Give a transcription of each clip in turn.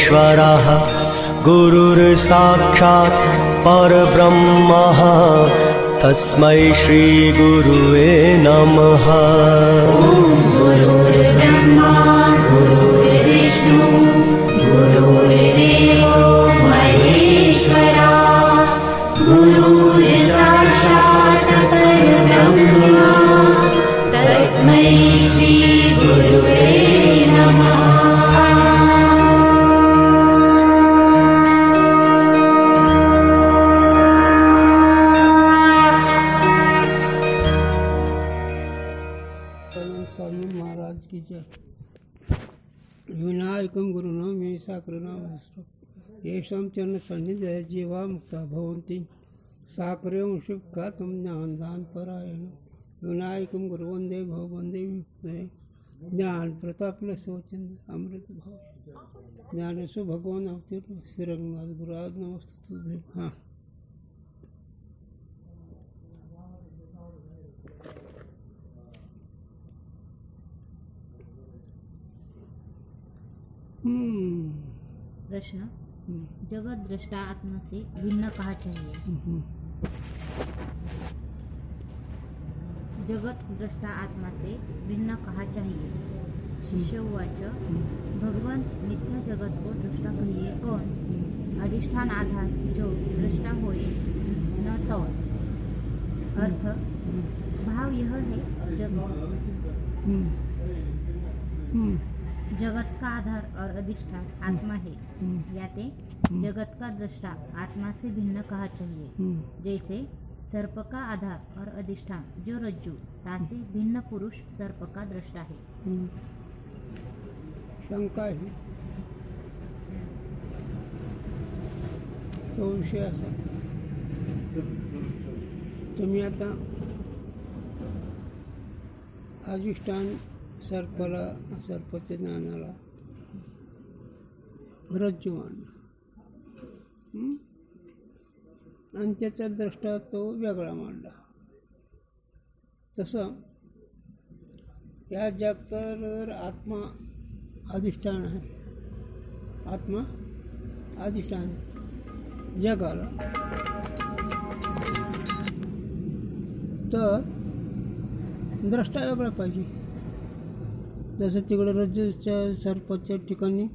परमेश्वरः गुरुर्साक्षात् परब्रह्मः तस्मै श्रीगुरुवे नमः। गुरुर्ब्रह्मा गुरुर्विष्णु गुरुर्देवो महेश्वरा गुरुर्साक्षात् परब्रह्मा तस्मै श्रीगुरुवे नमः। स्वामी महाराज की जय। विनायकं गुरुना मे साकरणामस्तु येषां चरण सन्निधे जीवा मुक्ता भवन्ति साकर्यं शिवकातं ज्ञानदान परायण विनायकं गुरुवन्दे भववन्दे विमुक्तये ज्ञान प्रताप सोचंद अमृत भाव ज्ञानेशु भगवान अवतीर्ण श्रीरंगनाथ गुरुराज नमस्ते। हाँ प्रश्न, जगत दृष्टा आत्मा से भिन्न कहा चाहिए? जगत दृष्टा आत्मा से भिन्न कहा चाहिए। शिष्य उवाच भगवंत मिथ्या जगत को दृष्टा कहिए कौन? अधिष्ठान आधार जो दृष्टा होए न तो। अर्थ भाव यह है जगत का आधार और अधिष्ठान आत्मा है। याते जगत का दृष्टा आत्मा से भिन्न कहा चाहिए। जैसे सर्प का आधार और अधिष्ठान जो रज्जु तासे भिन्न पुरुष सर्प का दृष्टा है। शंका है तो विषय असा, तुम्ही आता अधिष्ठान सर्पाला सर्पाच्या ज्ञानाला रज्जू मानला आणि त्याचा द्रष्टा तो वेगळा मांडला। तसं या जगतावर आत्मा अधिष्ठान आहे, आत्मा अधिष्ठान आहे जगाला। तर द्रष्टा वेगळा पाहिजे। जसं तिकडे रज्जूच्या सर्पाच्या ठिकाणी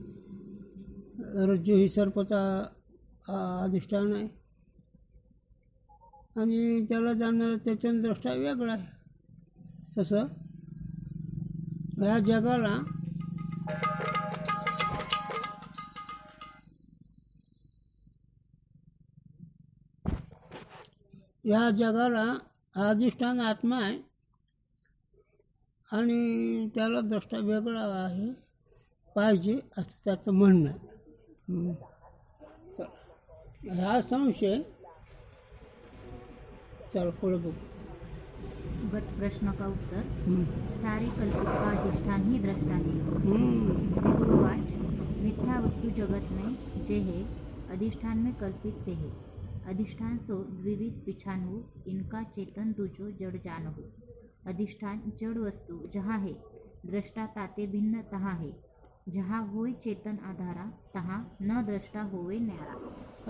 रज्जू ही सर्पाचा अधिष्ठान आहे आणि त्याला जाणणारा त्याचा दृष्टा वेगळा आहे। तसं या जगाला अधिष्ठान आत्मा आहे आणि त्याला दृष्टा वेगळा आहे पाहिजे असं त्याचं म्हणणं आहे। हा संशय चल पुढे बघू। गत प्रश्न का उत्तर, सारे कल्पित का अधिष्ठान ही दृष्टा है। श्री गुरुवाच मिथ्या वस्तु जगत में जे है अधिष्ठान में कल्पित ते है। अधिष्ठान सो द्विविध पिछानहु इनका चेतन तुझो जड़ जानहु। अधिष्ठान जड़ वस्तु जहाँ है दृष्टा ताते भिन्न तहाँ है। जहाँ होय चेतन आधारा तहाँ न दृष्टा होवे न्यारा।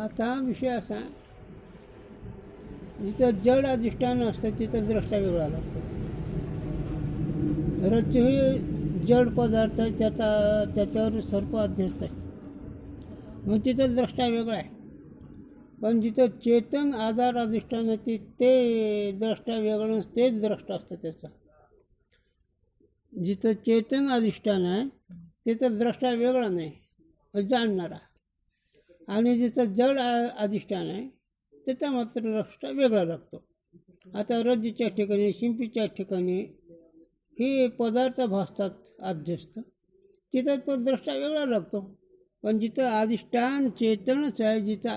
आता विषय असा, जिथं जड अधिष्ठान असतं तिथं दृष्टा वेगळा लागतो। रज्जू ही जड पदार्थ आहे, त्याच्यावर सर्प अध्यस्त आहे, मग तिथं दृष्टा वेगळा आहे। पण जिथं चेतन आधार अधिष्ठान आहे ते द्रष्टा वेगळं, तेच द्रष्टा असतं त्याचा। जिथं चेतन अधिष्ठान आहे तिथं द्रष्टा वेगळा नाही जाणणारा, आणि जिथं जड अधिष्ठान आहे त्याचा मात्र द्रष्टा वेगळा लागतो। आता रज्जूच्या ठिकाणी शिंपीच्या ठिकाणी हे पदार्थ भासतात अध्यस्त, तिथं तो द्रष्टा वेगळा लागतो। पण जिथं अधिष्ठान चेतनच आहे, जिथं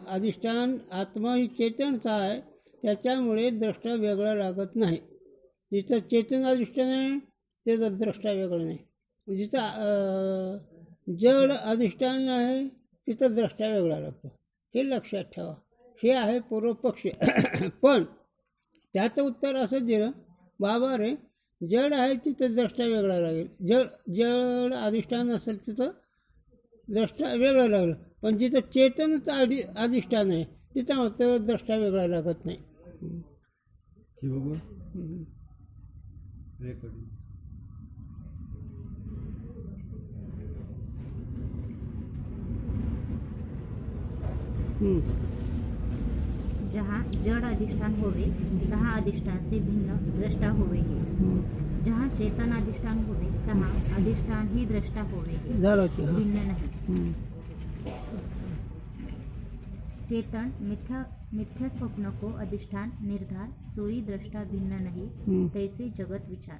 अधिष्ठान आत्मा ही चेतनचा आहे, त्याच्यामुळे द्रष्टा वेगळा लागत नाही। जिथं चेतन अधिष्ठान आहे त्याचा द्रष्टा वेगळा नाही। जिथं जड अधिष्ठान आहे तिथं द्रष्टा वेगळा लागतो, हे लक्षात ठेवा। हे आहे पूर्वपक्ष। पण त्याचं उत्तर असं दिलं, बाबा रे जड आहे तिथं द्रष्टा वेगळा लागेल, जड अधिष्ठान असेल तिथं द्रष्टा वेगळं लागलं. पण जिथं चेतनच अधिष्ठान आहे तिथं मात्र द्रष्टा वेगळा लागत नाही. जहाँ जड़ अधिष्ठान होवे तहाँ अधिष्ठान से भिन्न दृष्टा होवे है. जहाँ चेतन अधिष्ठान होवे तहाँ अधिष्ठान ही दृष्टा होवे है, झालं की हां. भिन्न नहीं. चेतन मिथ्या स्वप्न को अधिष्ठान निर्धार सोई दृष्टा भिन्न नहीं. तैसे जगत विचार.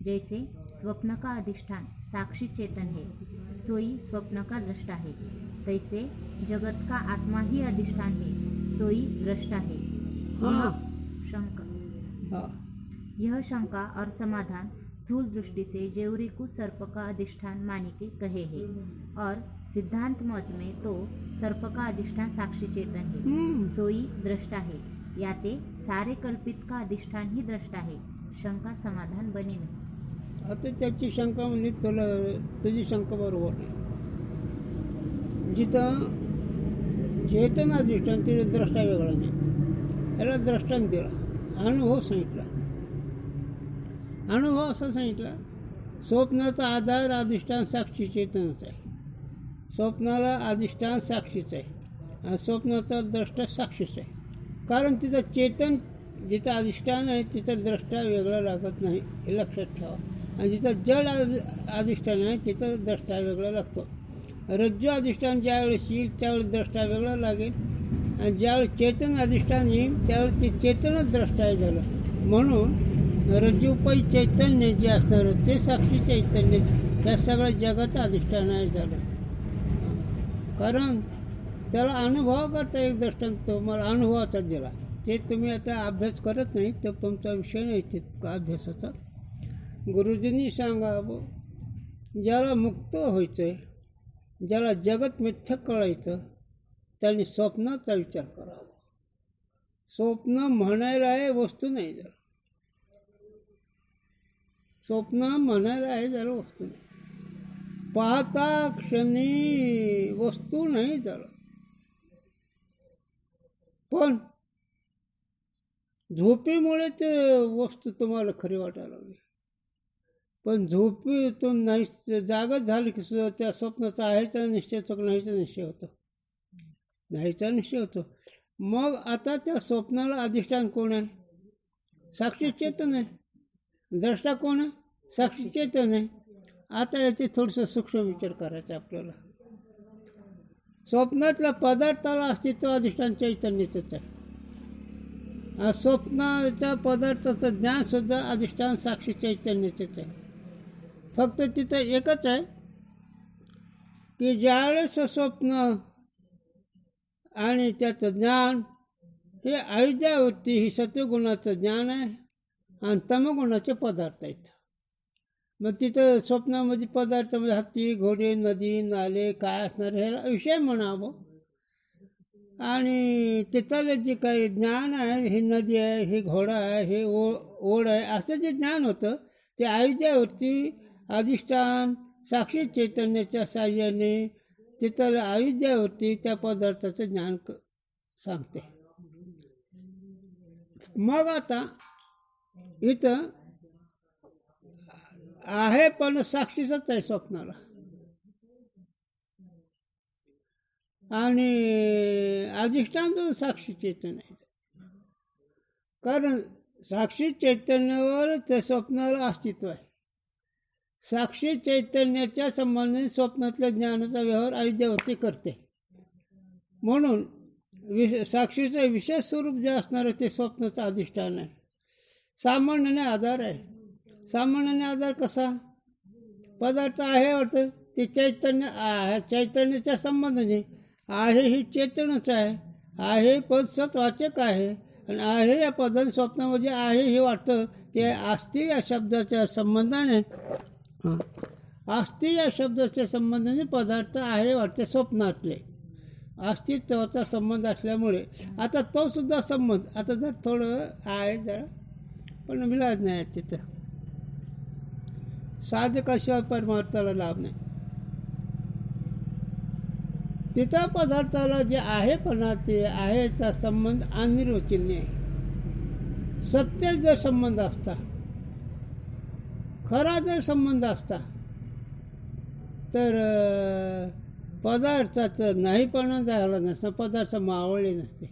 जैसे स्वप्न का अधिष्ठान साक्षी चेतन है, सोई स्वप्न का दृष्टा है. तैसे जगत का आत्मा ही अधिष्ठान है, सोई दृष्टा है. हाँ. यह शंका और समाधान स्थूल दृष्टि से जेवरी को सर्प का अधिष्ठान मानी के कहे है. और सिद्धांत मत में तो सर्प का अधिष्ठान साक्षी चेतन है, सोई दृष्टा है. याते सारे कल्पित का अधिष्ठान ही दृष्टा है. शंका समाधान बने नहीं. आता त्याची शंका म्हणजे तुला तुझी शंका बरोबर नाही. जिथं चेतन अधिष्ठान तिथं द्रष्टा वेगळा नाही. याला दृष्टांत दिला, अनुभव सांगितला. अनुभव असा सांगितला, स्वप्नाचा आधार अधिष्ठान साक्षी चेतनच आहे. स्वप्नाला अधिष्ठान साक्षीच आहे आणि स्वप्नाचा द्रष्टा साक्षीच आहे. कारण तिथं चेतन जिथं अधिष्ठान आहे तिथं द्रष्टा वेगळा लागत नाही, हे लक्षात ठेवा. आणि जिथं जड अधिष्ठान आहे तिथं द्रष्टा वेगळा लागतो. रज्जू अधिष्ठान ज्यावेळेस येईल त्यावेळेस द्रष्टा वेगळा लागेल आणि ज्यावेळेस चेतन अधिष्ठान येईल त्यावेळेस ते चेतनच द्रष्टा आहे झालं. म्हणून रज्जूपै चैतन्य जे असणार ते साक्षी चैतन्य त्या सगळ्या जगाचं अधिष्ठान आहे झालं. कारण त्याला अनुभव करता एक दृष्टांत मला अनुभवाचा दिला. ते तुम्ही आता अभ्यास करत नाही तर तुमचा विषय नाही तितका अभ्यासाचा. गुरुजींनी सांगावं, ज्याला मुक्त व्हायचं आहे, ज्याला जगत मिथ्या कळायचं त्यांनी स्वप्नाचा विचार करावा. स्वप्न म्हणायला आहे वस्तू नाही जरा. स्वप्न म्हणायला आहे जरा वस्तू नाही. पाहता क्षणी वस्तू नाही जरा. पण झोपेमुळे ते वस्तू तुम्हाला खरी वाटायला लागली. पण झोपेतून नाही जागच झाली की सुद्धा त्या स्वप्नाचा आहेचा निश्चय होतो की नाहीचा निश्चय होतो, नाहीचा निश्चय होतो. मग आता त्या स्वप्नाला अधिष्ठान कोण आहे? साक्षी चेतन आहे. द्रष्टा कोण आहे? साक्षी चेतन आहे. आता याचे थोडंसं सूक्ष्म विचार करायचा आपल्याला. स्वप्नातल्या पदार्थाला अस्तित्व अधिष्ठान चैतन्याचंच आहे. स्वप्नाच्या पदार्थाचं ज्ञानसुद्धा अधिष्ठान साक्षी चैतन्याचंच आहे. फक्त तिथं एकच आहे की ज्यावेळेस स्वप्न आणि त्याचं ज्ञान हे अविद्यावृत्ती ही सत्वगुणाचं ज्ञान आहे आणि तमगुणाचे पदार्थ आहेत. मग तिथं स्वप्नामध्ये पदार्थामध्ये हत्ती, घोडे, नदी, नाले काय असणार हे विषय म्हणावं. आणि तिथलं जे काही ज्ञान आहे, हे नदी आहे, हे घोडा आहे, हे ओढ आहे, असं जे ज्ञान होतं ते अविद्यावृत्ती अधिष्ठान साक्षी चैतन्याच्या साह्याने तिथलं अविद्यावृत्ती त्या पदार्थाचं ज्ञान सांगते. मग आता इथं आहे पण साक्षीचंच आहे स्वप्नाला. आणि अधिष्ठान तर साक्षी चैतन्य आहे. कारण साक्षी चैतन्यावर त्या स्वप्नाला अस्तित्व आहे. साक्षी चैतन्याच्या संबंधाने स्वप्नातल्या ज्ञानाचा व्यवहार अविद्यावृत्ती करते. म्हणून साक्षीचं विशेष स्वरूप जे असणार आहे ते स्वप्नाचं अधिष्ठान आहे. सामान्याने आधार आहे. सामान्याने आधार कसा? पदार्थ आहे वाटतं ते चैतन्य आहे, चैतन्याच्या संबंधाने आहे ही चेतनच आहे. आहे पद सत्वाचक आहे आणि आहे या पदाने स्वप्नामध्ये आहे हे वाटतं ते आस्ती या शब्दाच्या संबंधाने आस्ती या शब्दाच्या संबंधाने पदार्थ आहे वाटते स्वप्नातले. अस्तित्वाचा संबंध असल्यामुळे आता तो सुद्धा संबंध आता जर थोडं आहे जरा पण विलाज नाही आहे. तिथं साधकाशिवाय परमार्थाला लाभ नाही. तिथं पदार्थाला जे आहेपणा ते आहेचा संबंध अनिर्वचनीय आहे. सत्य जर संबंध असता, खरा जर संबंध असता, तर पदार्थाचं नाहीपणा झाला नसता, पदार्थ मावळले नसते.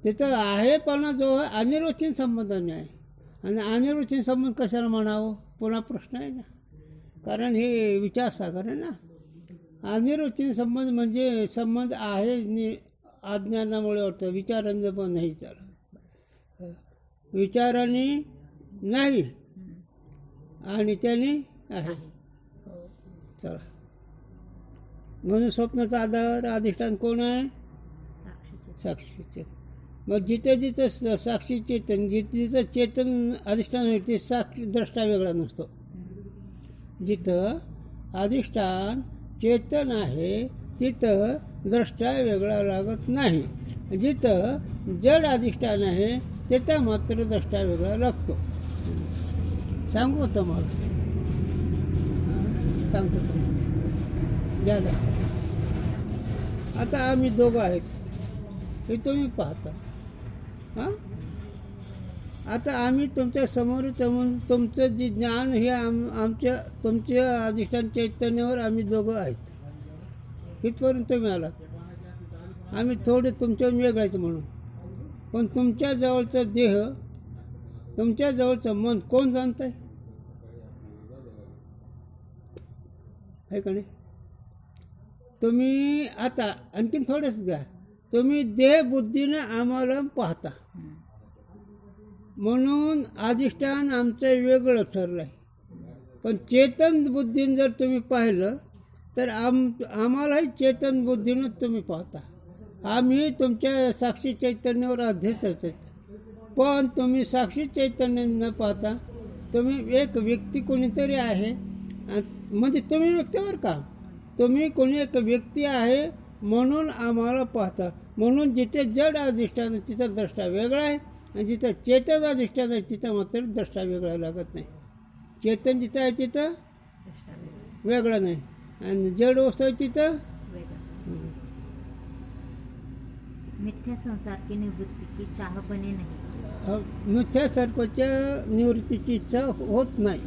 तिथं आहेपणा जो आहे अनिर्वचनीय संबंधाने आहे. आणि अनिर्वचनीय संबंध कशाला म्हणावं, पुन्हा प्रश्न आहे ना, कारण हे विचारसागर आहे ना. अनिर्वचनीय संबंध म्हणजे संबंध आहे अज्ञानामुळे वाटतं, विचारांचं पण नाही. तर विचाराने नाही आणि त्याने आहे. चला, म्हणून स्वप्नाचा आधार अधिष्ठान कोण आहे? साक्षी चेतन. मग जिथे जिथं साक्षी चेतन, जिथे जिथं चेतन अधिष्ठान आहे ते साक्षी द्रष्टा वेगळा नसतो. जिथं अधिष्ठान चेतन आहे तिथं द्रष्टा वेगळा लागत नाही. जिथं जड अधिष्ठान आहे तिथं मात्र द्रष्टा वेगळा लागतो. सांगू तुम्हाला, सांगतो तुम्हाला. द्या. आता आम्ही दोघं आहेत हे तुम्ही पाहता. हां, आता आम्ही तुमच्या समोर तुमचं जे ज्ञान हे तुमच्या अधिष्ठान चैतन्यावर आम्ही दोघं आहेत. इथपर्यंत तुम्ही आलात. आम्ही थोडे तुमच्यावर वेगळायचं म्हणून. पण तुमच्या जवळचा देह, तुमच्या जवळचं मन कोण जाणत आहे का नाही? तुम्ही आता आणखीन थोडेच घ्या. तुम्ही देहबुद्धीने आम्हाला पाहता म्हणून अधिष्ठान आमचं वेगळं ठरलं आहे. पण चेतन बुद्धीनं जर तुम्ही पाहिलं तर आम्हालाही चेतन बुद्धीनं तुम्ही पाहता. आम्ही तुमच्या साक्षी चैतन्यावर अध्येच आहेत. पण तुम्ही साक्षी चैतन्य न पाहता तुम्ही एक व्यक्ती कोणीतरी आहे, म्हणजे तुम्ही व्यक्तीवर का, तुम्ही कोणी एक व्यक्ती आहे म्हणून आम्हाला पाहता. म्हणून जिथे जड अधिष्ठान तिथं द्रष्टा वेगळा आहे आणि जिथं चेतन अधिष्ठान आहे तिथं मात्र द्रष्टा वेगळा लागत नाही. चेतन जिथं आहे तिथं वेगळं नाही आणि जड वस्तू आहे तिथं मिथ्या संसार की निवृत्ती की चाह बने नाही. मिथ्या सर्पाच्या निवृत्तीची इच्छा होत नाही.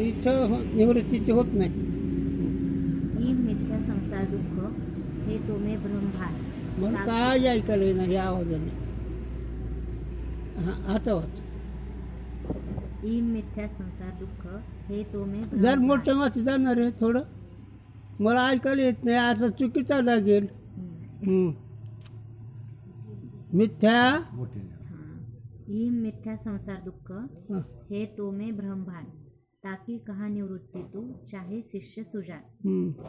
इच्छा निवृत्तीची होत नाही. ही मिथ्या संसार दुःख हे तुम्ही ब्रह्मांड. मग काय ऐकायला येणार या आवाजाने? हां, आता वाच. ही मिथ्या संसार दुःख हे तुम्ही जर मोठं वाच जाणार आहे थोडं, मला ऐकायला येत नाही, आता चुकीचा लागेल. मिथ्या ही मिथ्या संसार दुःख हे तुम्हें ब्रह्मांड ताकि कहा निवृत्ति तू चाहे शिष्य सुजान.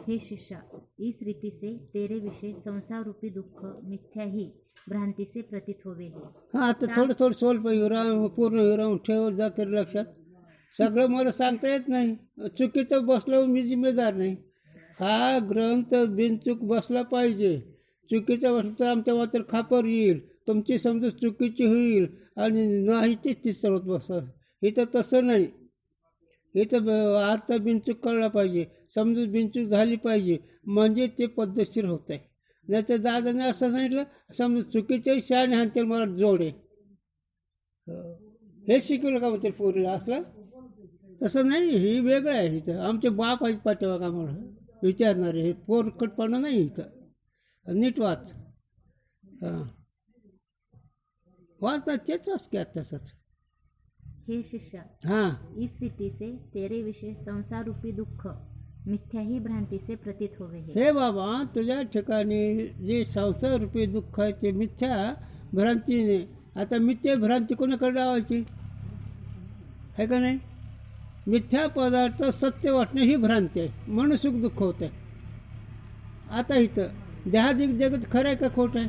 हे शिष्य, इस रीति से तेरे विषय संसार रूपी दुःख मिथ्या ही भ्रांती से प्रतीत होवे. हां, आता थोडं थोडं स्वल्प विराम पूर्ण विराम ठेव जा कर लक्षात. सगळं मला सांगता येत नाही, चुकीचं बसलं मी जिम्मेदार नाही. हा ग्रंथ बिनचूक बसला पाहिजे. चुकीचा बसला तर आमच्या मात्र खापर येईल, तुमची समजूत चुकीची होईल आणि नाही ती सर्वत बसतात. इथं तसं नाही. इथं अर्थ बिनचूक कळला पाहिजे, समजूत बिनचूक झाली पाहिजे, म्हणजे ते पद्धतशीर होत आहे. नाही तर दादाने असं सांगितलं, समजूत चुकीच्याही शहाणे हाणते मला जोडे, हे शिकवलं का म्हणते पोरीला असलं. तसं नाही, ही वेगळं आहे. इथं आमचे बाप आहेत पाठवा का मला विचारणारे, हे पोरकटपणा नाही इथं. नीट वाच. हां, वाचतात तेच वाच की तसंच. हे शिष्य, हां, इस रीति से तेरे विषय संसार रूपी दुःख मिथ्या ही भ्रांती से प्रतीत होवे. हे बाबा, तुझ्या ठिकाणी जे संसार रूपी दुःख आहे ते मिथ्या भ्रांतीने. आता मिथ्या भ्रांती कोणाकडे लावायची आहे का नाही? मिथ्या पदार्थ सत्य वाटणं ही भ्रांती आहे, म्हणून सुख दुःख होत आहे. आता इथं देहादिक जगत खरं आहे का खोटं आहे?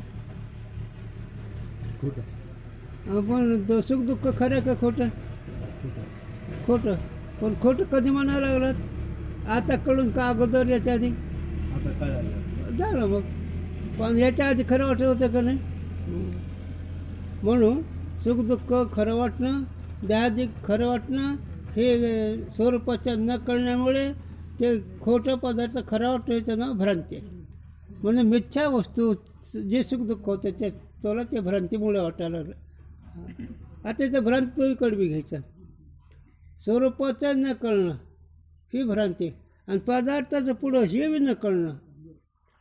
पण सुख दुःख खरं आहे का खोटं? खोटं. पण खोटं कधी म्हणायला लागलात? आता कळून का अगोदर याच्या आधी झालं मग. पण याच्या आधी खरं वाटत होतं का नाही? म्हणून सुख दुःख खरं वाटणं, देहादिक खरं वाटणं हे स्वरूपाच्या न कळण्यामुळे ते खोटं पदार्थ खरा वाटतो याचं नाव भ्रांती आहे. म्हणून मिथ्या वस्तू जे सुख दुःख होतं ते तुला ते भ्रांतीमुळे वाटायला लागलं. आता ते भ्रांतीकडे बी घ्यायचं. स्वरूपाचं न कळणं ही भ्रांती, आणि पदार्थाचं पुढं हे बी न कळणं,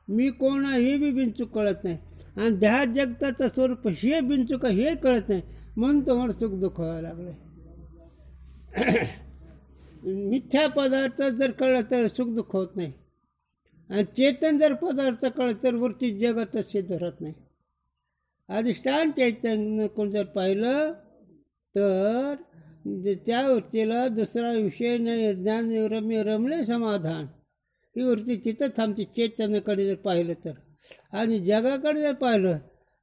मी कोण आहे हे बी बिनचूक कळत नाही, आणि ध्या जगताचं स्वरूप हे बिनचूक हे कळत नाही, म्हणून तुम्हाला सुख दुःख व्हायला लागलं. मिथ्या पदार्थ जर कळलं तर सुख दुःख होत नाही, आणि चेतन जर पदार्थ कळलं तर वरती जगतच सिद्ध राहत नाही. अधिष्ठान चैतन्य कोण जर पाहिलं तर त्या वृत्तीला दुसरा विषय नाही, ज्ञान रम्य रमणे समाधान, ही वृत्ती तिथं थांबते चैतन्याकडे जर पाहिलं तर. आणि जगाकडे जर पाहिलं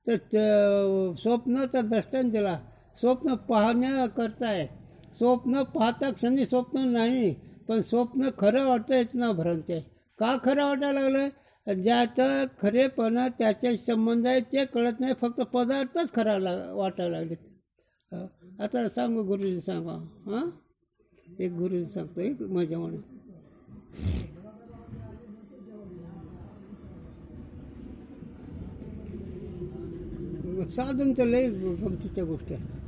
तर स्वप्नाचा दृष्टांत दिला. स्वप्न पाहण्याकरता आहे. स्वप्न पाहता क्षणी स्वप्न नाही, पण स्वप्न खरं वाटतं याचं नाव भ्रांती आहे. का खरं वाटायला लागलं? ज्याचा खरेपणा त्याच्याशी संबंध आहे ते कळत नाही, फक्त पदार्थच खरा वाटायला लागलेत. आता सांगू गुरुजी सांगा. हां, एक गुरुजी सांगतो एक माझ्या म्हणून. साधूंचं लय गमतीच्या गोष्टी असतात.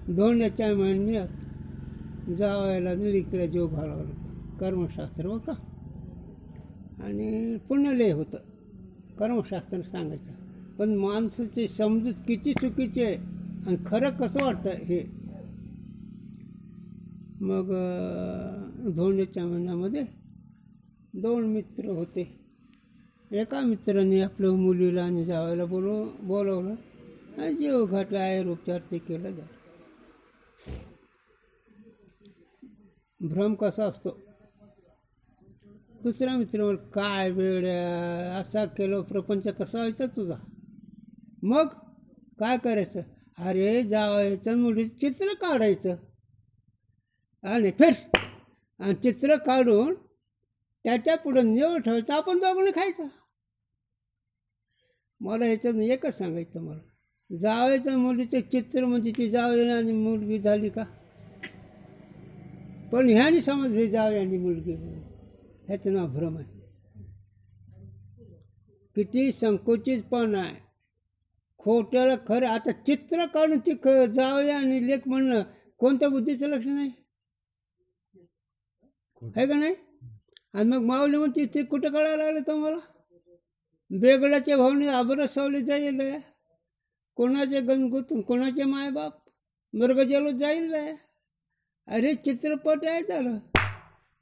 धोंड्याच्या महिन्यात जावायला निलिकडे जीव घालावा लागतो, कर्मशास्त्र बरं का. आणि पुण्य लय होतं कर्मशास्त्र सांगायचं, पण माणसाची समजूत किती चुकीची आहे आणि खरं कसं वाटतं हे. मग धोंड्याच्या महिन्यामध्ये 2 मित्र होते. एका मित्राने आपल्या मुलीला आणि जावायला बोलवलं आणि जीव घातला, आयुर्पचार ते केलं जातं. भ्रम कसा असतो. दुसरा मित्र म्हण, काय वेळ असा केलं, प्रपंच कसा व्हायचा तुझा. मग काय करायचं? अरे जावायचं मुलीचं चित्र काढायचं आणि फिर, आणि चित्र काढून त्याच्या पुढं निवड ठेवायचं, आपण दोघांनी खायचं. मला ह्याच्यानं एकच सांगायचं, मला जावायचं मुलीचं चित्र म्हणजे ती जावया आणि मुलगी झाली का? पण ह्यानी समजली जावया आणि मुलगी, ह्याचं नाव भ्रम आहे. किती संकुचितपण आहे. खोट्याला खरं. आता चित्र काढून ती जावया आणि लेख म्हणणं कोणत्या बुद्धीचं लक्ष नाही आहे का नाही? आणि मग माऊली म्हणते ते कुठं कळायला लागलं तुम्हाला? बेगडाच्या भावने आबरस सावली जाईल, कोणाचे गणगुतून कोणाचे मायबाप मृगजलो जाईल. अरे चित्रपट आहे झालं.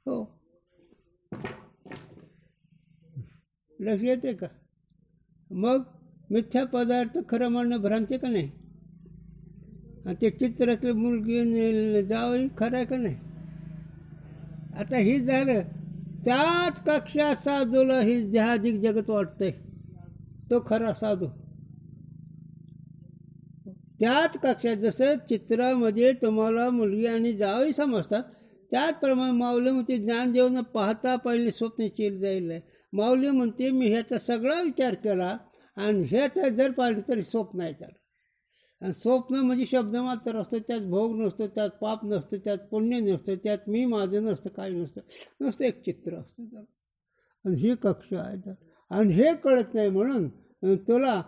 हो, लक्ष येते का? मग मिथ्या पदार्थ खरं म्हणणं भ्रांती का नाही? आणि ते चित्रातली मुलगी जावं खरं आहे का नाही? आता ही झालं. त्याच कक्षा साधूला ही जहादिक जगत वाटतंय, तो खरा साधू. त्याच कक्षा जसं चित्रामध्ये तुम्हाला मुलगी आणि जावई समजतात, त्याचप्रमाणे माऊली म्हणते ज्ञान देऊन पाहता पहिले स्वप्न चिल जाईल. माऊली म्हणते मी ह्याचा सगळा विचार केला आणि ह्याचा जर पाहिलं तरी स्वप्न आहे त्याला. आणि स्वप्न म्हणजे शब्द मात्र असतो, त्यात भोग नसतो, त्यात पाप नसतं, त्यात पुण्य नसतं, त्यात मी माझं नसतं, काही नसतं, नुसतं एक चित्र असतं त्याला. आणि ही कक्षा आहे तर, आणि हे कळत नाही म्हणून तुला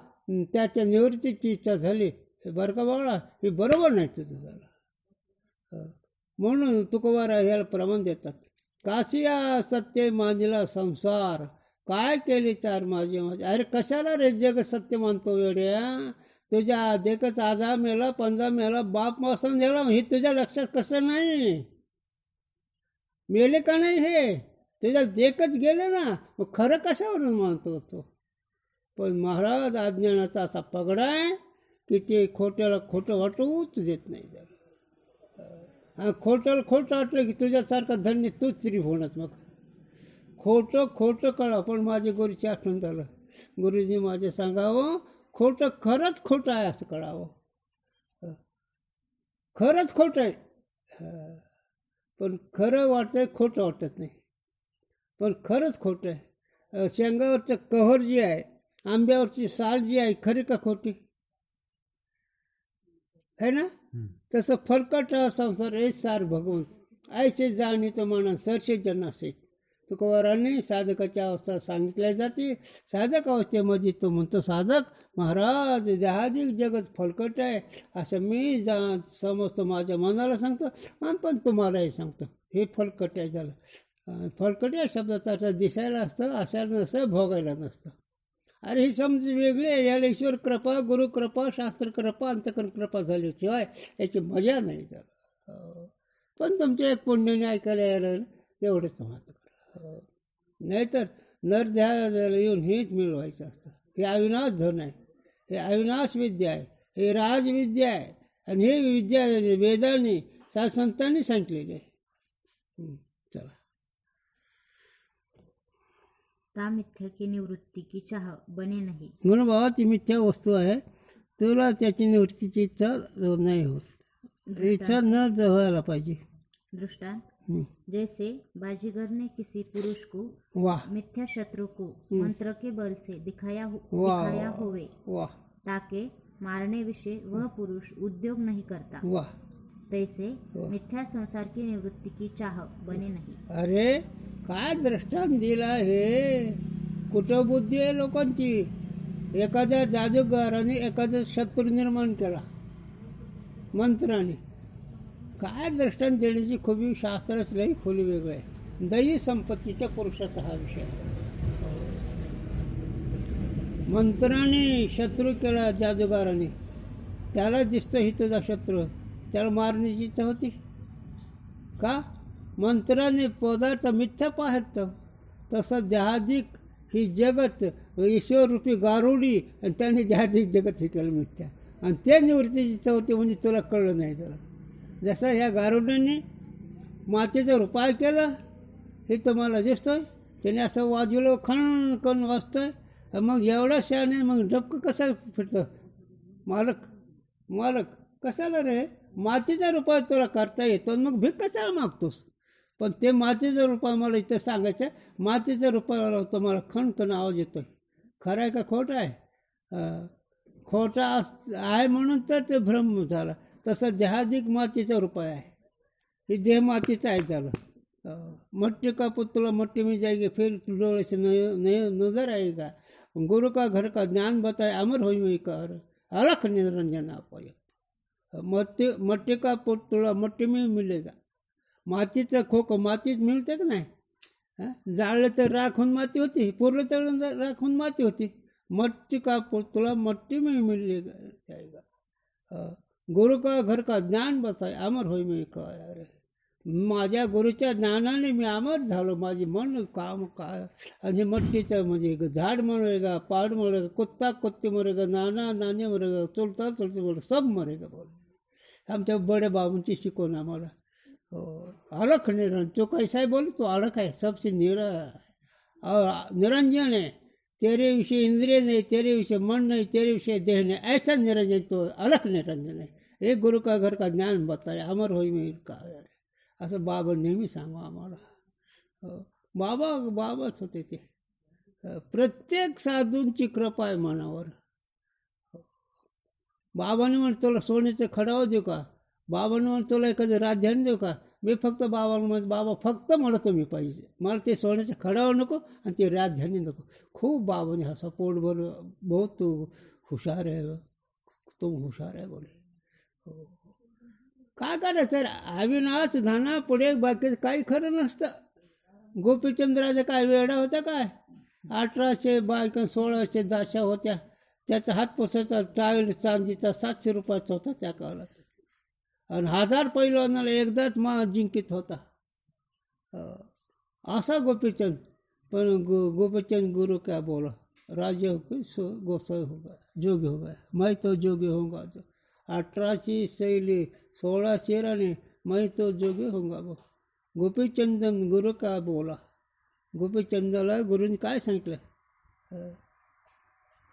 त्याच्या निवृत्तीची इच्छा झाली. हे बरं का बाळा, हे बरोबर नाही तुझं झालं. म्हणून तुकोबारा ह्याला प्रमाण देतात. कासिया सत्य मानला संसार, काय केले चार माझे माझे. अरे कशाला रे जग सत्य मानतो वेड्या? तुझ्या देखच आजा मेला, पंजा मेला, बाप मासून गेला, हे तुझ्या लक्षात कसं नाही? मेले का नाही हे तुझ्या देखच गेले ना, मग खरं कशावरून मानतो तो? पण महाराज अज्ञानाचा असा पगडा आहे की ते खोट्याला खोटं वाटूच देत नाही. खोट्याला खोटं वाटलं की तुझ्यासारखं धन्य तूच तरी होणार. मग खोटं खोटं कळा. पण माझे गुरुची आठवण झालं, गुरुजी माझे सांगावं खोटं खरंच खोटं आहे असं कळावं. खरंच खोटं आहे, पण खरं वाटतंय खोटं वाटत नाही. पण खरंच खोटं आहे. शेंगावरचं कहर जी आहे, आंब्यावरची साल जी आहे, खरी का खोटी है ना? तसं फलकट संसार हे सार भगवंत ऐसे जाणीतो म्हणून सरसे जन असे. तुकोबारांनी साधकाच्या अवस्था सांगितल्या जाते. साधक अवस्थेमध्ये तो म्हणतो, साधक महाराज देहाधिक जगत फलकट आहे असं मी समजतो, माझ्या मनाला सांगतो आणि पण तुम्हालाही सांगतो. हे फलकट आहे. झालं फलकट या शब्दाचा अर्थ दिसायला असतं, असायला नसतं, भोगायला नसतं. अरे ही समज वेगळी आहे. याला ईश्वर कृपा, गुरु कृपा, शास्त्र कृपा, अंतकरण कृपा झाल्याशिवाय याची मजा नाही. झालं पण तुमच्या एक पुण्याने ऐकायला यायला तेवढंच तुम्हाला करा. नाहीतर नरदेहाला येऊन हेच मिळवायचं असतं. हे अविनाश धन आहे, हे अविनाश विद्या आहे, हे राजविद्या आहे. आणि हे विद्या वेदाने संतांनी सांगितलेली आहे. चला. ता मिथ्या की निवृत्ती की चाह बने नाही. म्हणून बाबा ती मिथ्या वस्तू आहे, तुला त्याची निवृत्तीची इच्छा नाही होत. इच्छा न व्हायला पाहिजे. दृष्टांत, जैसे बाजीगर ने किसी पुरुष को वाह मिथ्या शत्रु को मंत्र के बल से दिखाया वाह होवे वाह ताके मारने विषय वह पुरुष उद्योग नहीं करता, वाह. तैसे मिथ्या संसार की निवृत्ती की चाह बने नहीं. अरे काय दृष्टांत दिला हे. कुठं बुद्धी आहे लोकांची. एखाद्या जादूगाराने एखादा शत्रू निर्माण केला मंत्राने. काय दृष्टांत देण्याची खुबी शास्त्रच लई खोली वेगळं आहे. दैवी संपत्तीच्या पुरुषाचा हा विषय. मंत्राने शत्रू केला जादूगाराने, त्याला दिसतं ही तुझा शत्रू, त्याला मारण्याची इच्छा होती का? मंत्राने पदार्थ मिथ्या पाहत. तसं देहाधिक ही जगत ईश्वररूपी गारुडी आणि त्याने देहाधिक जगत हे केलं मिथ्या. आणि त्या निवृत्तीची इच्छा होती म्हणजे तुला कळलं नाही. त्याला जसं ह्या गारुड्याने मातेचा उपाय केला हे तुम्हाला दिसतोय. त्याने असं वाजवलं, खण कण वाजतोय. मग एवढा शहाणे मग डबकं कसा फिरतं? मालक कशाला रे? मातीचा रुपये तुला करता येतो, मग भीक कशाला मागतोस? पण ते मातीचा रुपये मला इथं सांगायचं, मातीचा रुपयाला तुम्हाला खणखण आवाज येतोय. खरं आहे का खोटं आहे? खोटा आहे म्हणून तर ते भ्रम झाला. तसं देहाधिक मातीचा रुपये आहे. हे देह मातीचा आहे. झालं मट्टी का पुतला मट्टी में जाएगी फिर डोळे से नजर आएगा. गुरु का घर का ज्ञान बताए अमर होई में कर अलख निरंजन पाय. मट्टी का पुतळा मट्टी में मिलेगा. मातीचं खोकं मातीत मिळते का नाही? जाळलं तर राखून माती होती, पुरलं तर राखून माती होती. मट्टी का पुतळा मट्टी में मिलेगा. गुरु का घर का ज्ञान बताए अमर होई में कर. माझ्या गुरुच्या ज्ञानाने मी अमर झालो. माझी मन काम काय. आणि मट्टीचं म्हणजे झाड मरेगा, पाड मरेगा, कुत्ता कुत्ते मरेगा, नाना नाने मरेगा, चुलता चुलते मरेगा, सब मरेगा. बोले आमच्या बड़े बाबूंची शिकवण आम्हाला. अलख निरंजन. तो कैसा है बोले तो अलख है, सबसे निरंजन है. तेरे विषय इंद्रिय नहीं, तेरे विषय मन नहीं, तेरे विषय देह नहीं. ऐसा निरंजन तो अलख निरंजन है. एक गुरु का घर का ज्ञान बताया अमर होई में का. असं बाबा नेहमी सांगा आम्हाला. बाबाच होते ते. प्रत्येक साधूंची कृपा आहे मनावर. बाबाने म्हण तुला सोन्याचं खडावं देऊ का? बाबाने म्हण तुला एखादं राजधानी देऊ का? मी फक्त बाबा फक्त मला तुम्ही पाहिजे. मला ते सोन्याचं खडावं नको आणि ते राजधानी नको. खूप बाबाने हा सपोर्ट बहुत तू हुशार आहे, तुम हुशार आहे बोले. काय करायचं? अविनाश धाना पुढे बाकी काही खरं नसतं. गोपीचंद्राचा काय वेडा होता काय? 1800 बायका 1600 दाशा होत्या. त्याचा हात पुसायचा टावेल चांदीचा 700 रुपयाचा होता त्या काळात. आणि 1000 पैलवानाला एकदाच जिंकित होता असा गोपीचंद. पण गोपीचंद गुरु क्या बोला? राजे हो गए, गोसाई हो गया, जोगी हो गया. मैं तो जोगी होऊंगा. 1800 शैली 16 शेराने मैं तो जोगी होऊंगा. गोपीचंदन गुरु का बोला. गोपीचंदाला गुरुने काय सांगितलं?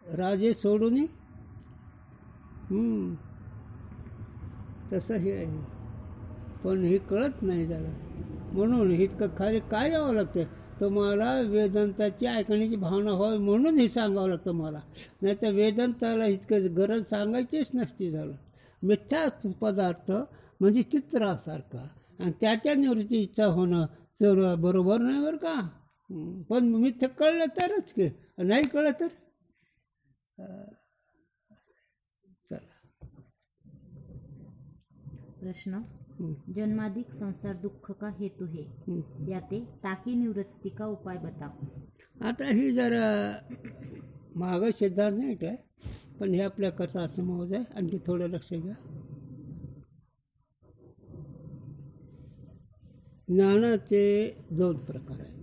राजे सोडून तसं हे आहे. पण हे कळत नाही झालं. म्हणून इतकं खाली काय यावं लागतं? तुम्हाला वेदांताची ऐकण्याची भावना व्हावी म्हणून हे सांगावं लागतं मला. नाही तर वेदांताला इतकं गरज सांगायचीच नसती. झालं मिथ्या पदार्थ म्हणजे चित्रासारखा आणि त्याच्या निवृत्ती इच्छा होणं तर बरोबर नाही बरं का. पण मिथ्या कळलं तरच की, नाही कळलं तर चला. प्रश्न. जन्माधिक संसार दुःख का हेतु है, याते ताकी निवृत्ति का उपाय बताओ. आता ही जरा मागं सिद्धांत नाही काय, पण हे आपल्याकरता असं महत्त्व आहे. आणखी थोडं लक्ष घ्या. ज्ञानाचे 2 प्रकार आहेत.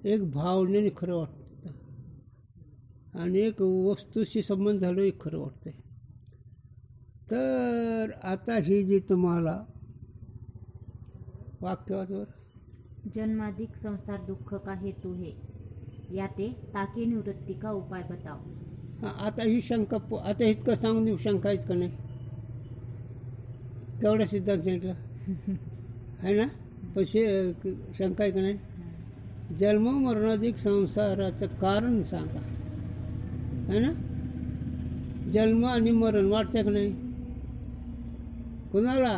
एक भावनेने खरं वाटतं आणि एक वस्तूशी संबंध झालो एक खरं वाटतंय. तर आता ही जी तुम्हाला वाक्यावर जन्माधिक संसार दुःख का हेतु है, याते ताकी निवृत्ति का उपाय बताओ. आता ही शंका आता इतकं सांगून देऊ, शंका आहेच का नाही? केवढा सिद्धांत सांगितला आहे ना, पण शंका आहे का नाही? जन्म मरणाधिक संसाराचं कारण सांगा आहे ना. जन्म आणि मरण वाटतं का नाही कुणाला?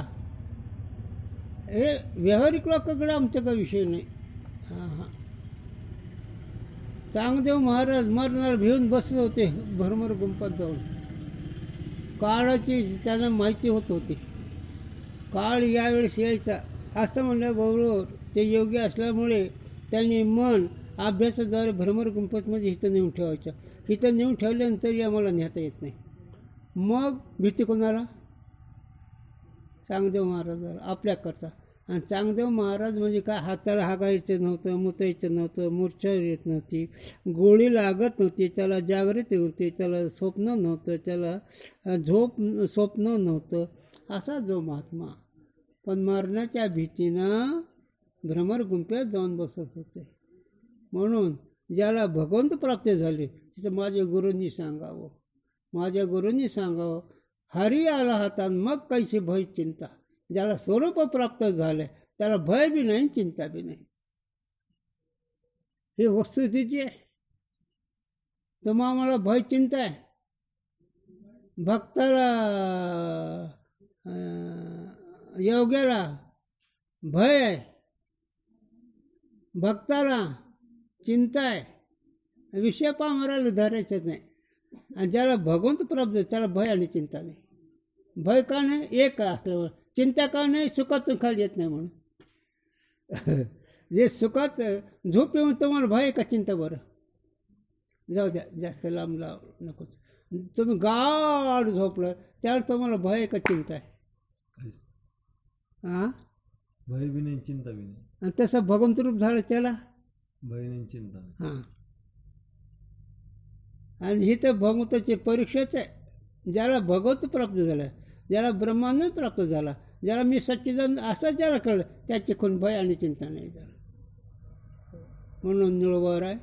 हे व्यावहारिक लोकांकडे आमचा काही विषय नाही. चांगदेव महाराज मरणाला भिवून बसले होते भरमर गुंपात जाऊन. काळाची त्यांना माहिती होत होती, काळ यावेळेस यायचा असं म्हणल्याबरोबर ते योगी असल्यामुळे त्यांनी मन अभ्यासाद्वारे भ्रमर गुंफतमध्ये इथं नेऊन ठेवायचं. इथं नेऊन ठेवल्यानंतर आम्हाला नेता येत नाही. मग भीती कोणाला? चांगदेव महाराजाला आपल्याकरता. आणि चांगदेव महाराज म्हणजे काय, हाताला हागायचं नव्हतं, मुतायचं नव्हतं, मूर्छा येत नव्हती, गोळी लागत नव्हती, त्याला जागृती होती, त्याला स्वप्न नव्हतं, त्याला स्वप्न नव्हतं, असा जो महात्मा. पण मरणाच्या भीतीनं भ्रमर गुंफ्यात जाऊन बसत होते. म्हणून ज्याला भगवंत प्राप्त झाले तिचं माझ्या गुरूंनी सांगावं, माझ्या गुरूंनी सांगावं, हरी आला हातात मग कैशी भय चिंता. ज्याला स्वरूप प्राप्त झालं त्याला भय बी नाही, चिंता बी नाही. ही वस्तुस्थिती आहे. तुम्हा आम्हाला भय चिंता आहे. भक्ताला योग्याला भय आहे, भक्ताला चिंता आहे. विषय पामराला धरायचंच नाही. आणि ज्याला भगवंत प्राप्त त्याला भय आणि चिंता नाही. भय का नाही? एक असल्यावर. चिंता का नाही? सुखातून खाली येत नाही म्हणून. जे सुखात झोप येऊन तुम्हाला भय का चिंता? बरं जाऊ द्या, जास्त लांब नको. तुम्ही गाढ झोपलं त्यावर तुम्हाला भय का चिंता आहे? हां, भय बी नाही, चिंता बी नाही. आणि तसं भगवंत रूप झालं त्याला भय नाही, चिंता नाही. हां. आणि ही तर भगवंताची परीक्षाच आहे. ज्याला भगवंत प्राप्त झाला, ज्याला ब्रह्मांड प्राप्त झाला, ज्याला मी सच्चिदानंद असं ज्याला कळलं त्याची कोण भय आणि चिंता नाही झालं. म्हणून निळोबावर आहे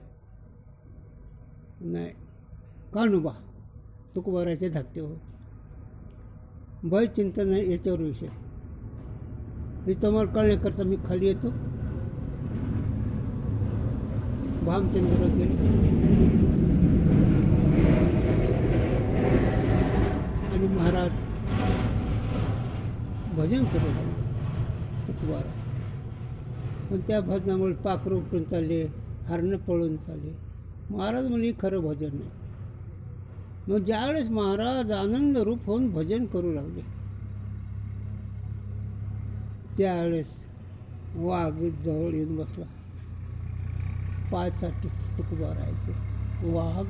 नाही, कान्होबा तुकोबाराच्या धाकटेवर भय चिंता नाही, याच्यावर विषय. हे तुम्हाला कळण्याकरता मी खाली येतो. भामचंद्र गेले आणि महाराज भजन करू लागले तुकोबारा. पण त्या भजनामुळे पाखरं उठून चालले, हरणं पळून चालले. महाराज म्हणजे खरं भजन नाही. मग ज्यावेळेस महाराज आनंद रूप होऊन भजन करू लागले त्यावेळेस वाघ जवळ येऊन बसला. पाय चाटत तुकोबारायचे. वाघ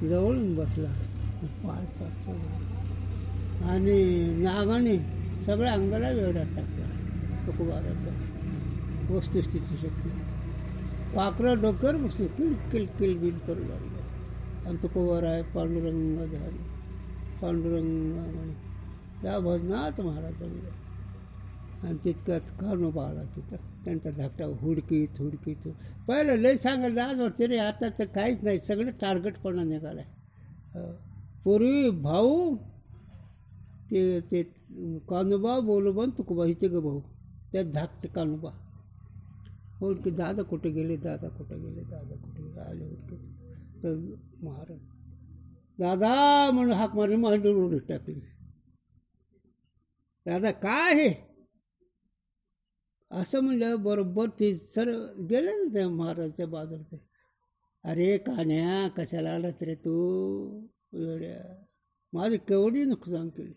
जवळ येऊन बसला, पाय चाटतो आणि नागाने सगळ्या अंगाला वेढा टाकला. तुकोबाराचा वस्तुस्थिती शक्ती. पाखरं डोक्यावर बसली, किल किल किल बिल करू लागले. आणि तुकोबारा आहे पांडुरंग धारी, पांडुरंग म्हणे. त्या भजनात महाराज झाले. आणि तितक्यात कान्होबा आला. तिथं त्यांचा धाकटा हुडकीत हुडकीत पहिलं लय सांगायला आज वाटते रे. आताचं काहीच नाही, सगळं टार्गेटपणा निघाला आहे. पूर्वी भाऊ ते ते कान्होबा बोलोबा तुकोबा हिचे ग भाऊ, त्यात धाकटे कान्होबा बोल की दादा कुठे गेले, दादा कुठे गेले, दादा कुठे गेले. आले हुडकीत तर महाराज दादा म्हणून हाक मारली, मांडीवर उडी टाकली. दादा काय आहे? असं म्हणलं बरोबर ते सर गेले ना त्या महाराजच्या बाजूला ते, अरे कान्या कशाला आलास रे तू वेड्या, माझं केवढी नुकसान केली.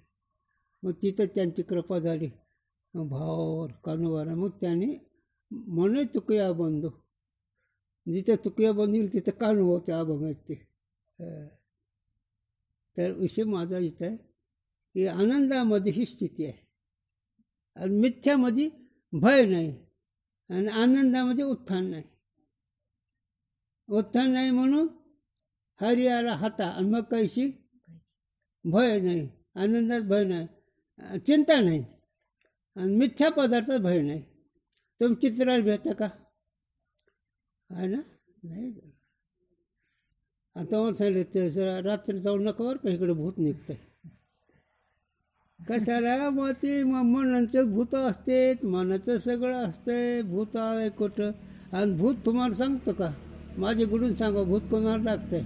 मग तिथं त्यांची कृपा झाली, भावावर कानूवर. मग त्यांनी म्हणे चुकया बंधू, जिथं चुकया बंधू येईल तिथं कानू होते अभंगात ते. तर विषय माझा इथं आहे की आनंदामध्ये ही स्थिती आहे, आणि मिथ्यामध्ये भय नाही, आणि आनंदामध्ये उत्थान नाही. उत्थान नाही म्हणून हरी आला हाता, आणि मग काहीशी भय नाही, आनंदात भय नाही, चिंता नाही, आणि मिथ्या पदार्थात भय नाही. तुम्ही चित्राला भेटता का? आहे ना? नाही. आता मला सांगितलं ते रात्री जाऊ नका बरं का, इकडे भूत निघतंय. कशाला? मग ते मनाचं भूत असते, मनाचं सगळं असतंय. भूत आहे कुठं? आणि भूत तुम्हाला सांगतो का? माझे गुडून सांगा, भूत कोणाला लागतंय?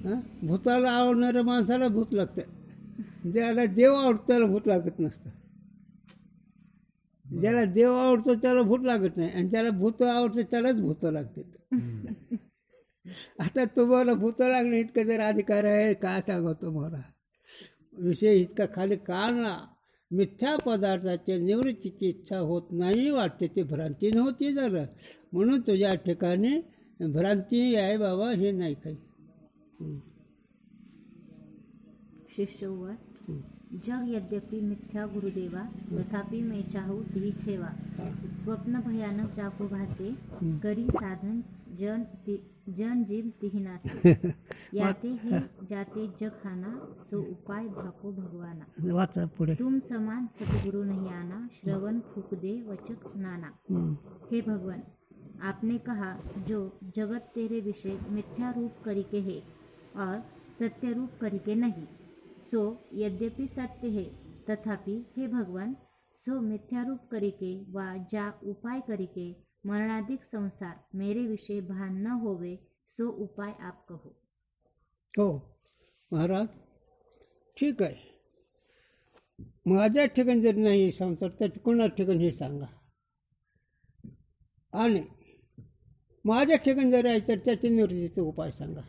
हां, भूताला आवडणाऱ्या माणसाला भूत लागतं. ज्याला देव आवडतो त्याला भूत लागत नसतं. ज्याला देव आवडतो त्याला भूत लागत नाही, आणि ज्याला भूत आवडतं त्यालाच भूत लागतात. आता तुम्हाला भूत लागणे इतकं जर अधिकार आहे, काय सांगतो तुम्हाला? विषय इतका खाली काढला. मिथ्या पदार्थाच्या निवृत्तीची इच्छा होत नाही वाटते, ते भ्रांती नव्हती झालं म्हणून तुझ्या ठिकाणी भ्रांती आहे बाबा, हे नाही काही. शिष्य उवाच, जग यद्यपि मिथ्या गुरुदेवा, तथापि मैं चाहू तिही छेवा. स्वप्न भयानक जाको भासे, करी साधन जन जीव तिही नासे. याते हे जाते जग खाना, सो उपाय भाको भगवाना. वाचा पुढे. तुम समान सतगुरु नहीं आना, श्रवण फूक दे वचक नाना. हे भगवान, आपने कहा जो जगत तेरे विषय मिथ्या रूप करिके है और सत्य रूप करिके नहीं, सो यद्यपि सत्य है, तथापि हे भगवान, सो मिथ्या रूप करिके वा जा उपाय करिके मरणाधिक संसार मेरे विषय भान न होवे, सो उपाय आप कहो. हो महाराज, ठीक आहे. माझ्या ठिकाणी जर नाही संसार तर कोणा ठिकाणी हे सांगा. आणि माझ्या ठिकाणी जर आहे तर त्याच्या निवृत्तीचा उपाय सांगा.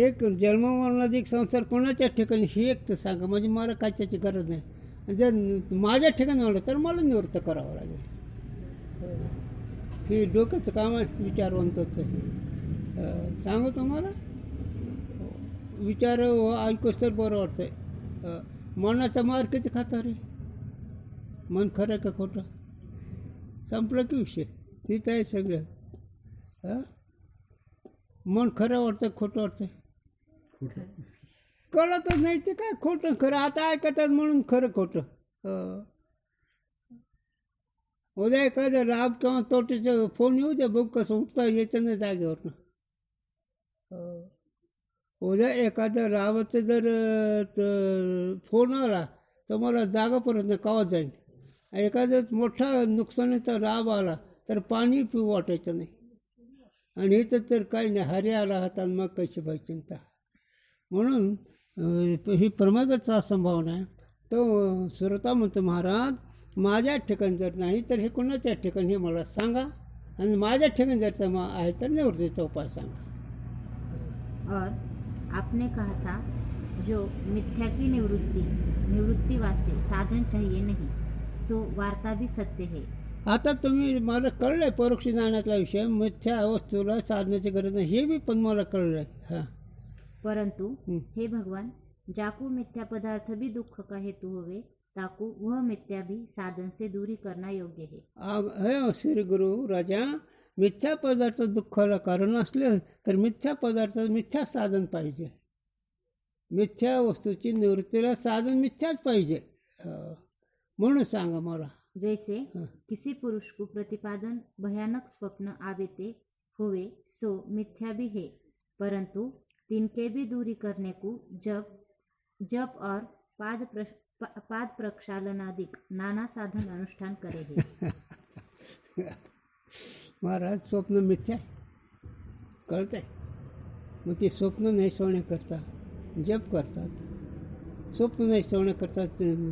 एक जन्ममरणाधिक संसार कोणाच्या ठिकाणी ही एक तर सांगा, म्हणजे मला काय त्याची गरज नाही. जर माझ्या ठिकाणी आलं तर मला निवृत्त करावं लागेल. हे डोक्याचं काम आहे, विचारवंतच आहे. सांगू तुम्हाला, विचार ऐकूच तर बरं वाटतंय. मनाचा मार किती खाता रे? मन खरं का खोटं? संपलं की विषय, तिथं आहे सगळं. मन खरं वाटतं खोटं वाटतं? कळतच नाही ते काय खोटं खरं. आता ऐकतात म्हणून खरं खोटं. उद्या एखाद्या लाभ किंवा तोटीचं फोन येऊ द्या, बघ कसं उठता यायचं नाही जागेवरनं. उद्या एखाद्या लाभाचं जर फोन आला तर मला जागा परत नाही कावा जाईल. एखादा मोठा नुकसानीचा लाभ आला तर पाणी पिऊ वाटायचं नाही. आणि इथं तर काही नाही, हरी आला हातात मग कशी बाई चिंता. म्हणून ही परमागतचा संभावना आहे. तो श्रोता म्हणतो, महाराज माझ्या ठिकाणी जर नाही तर हे कोणाच्या ठिकाणी हे मला सांगा, आणि माझ्या ठिकाणी जर आहे तर निवृत्तीचा उपाय सांगा. और आपने कहा था जो मिथ्या की निवृत्ति वास्ते साधन चाहिए नहीं, सो वार्ता भी सत्य है. आता तुम्ही मला कळलं आहे परोक्ष ज्ञानातला विषय, मिथ्या वस्तूला साधण्याची गरज नाही, हे बी पण मला कळलं आहे. हां, परंतु हे भगवान, जाकू मिथ्या पदार्थ भी दुख का हेतु होवे, ताकू वह मिथ्या भी साधन से दूरी करना योग्य है. हे श्री गुरु राजा, मिथ्या पदार्थ दुःखाला कारण असले तर मिथ्या पदार्थ मिथ्या साधन पाहिजे. मिथ्या वस्तूची निवृत्तीला साधन मिथ्याच पाहिजे. म्हणून सांगा मला. जैसे किसी पुरुष को प्रतिपादन भयानक स्वप्न आवेते हुए, सो मिथ्या भी है, परंतु तिनके भी दूरी करने को जप और पाद प्रक्षालनादिक नाना साधन अनुष्ठान करे है. महाराज, स्वप्न मिथ्या कळत आहे. मग ते स्वप्न नाही सोडण्याकरता जप करतात. स्वप्न नाही सोडण्याकरता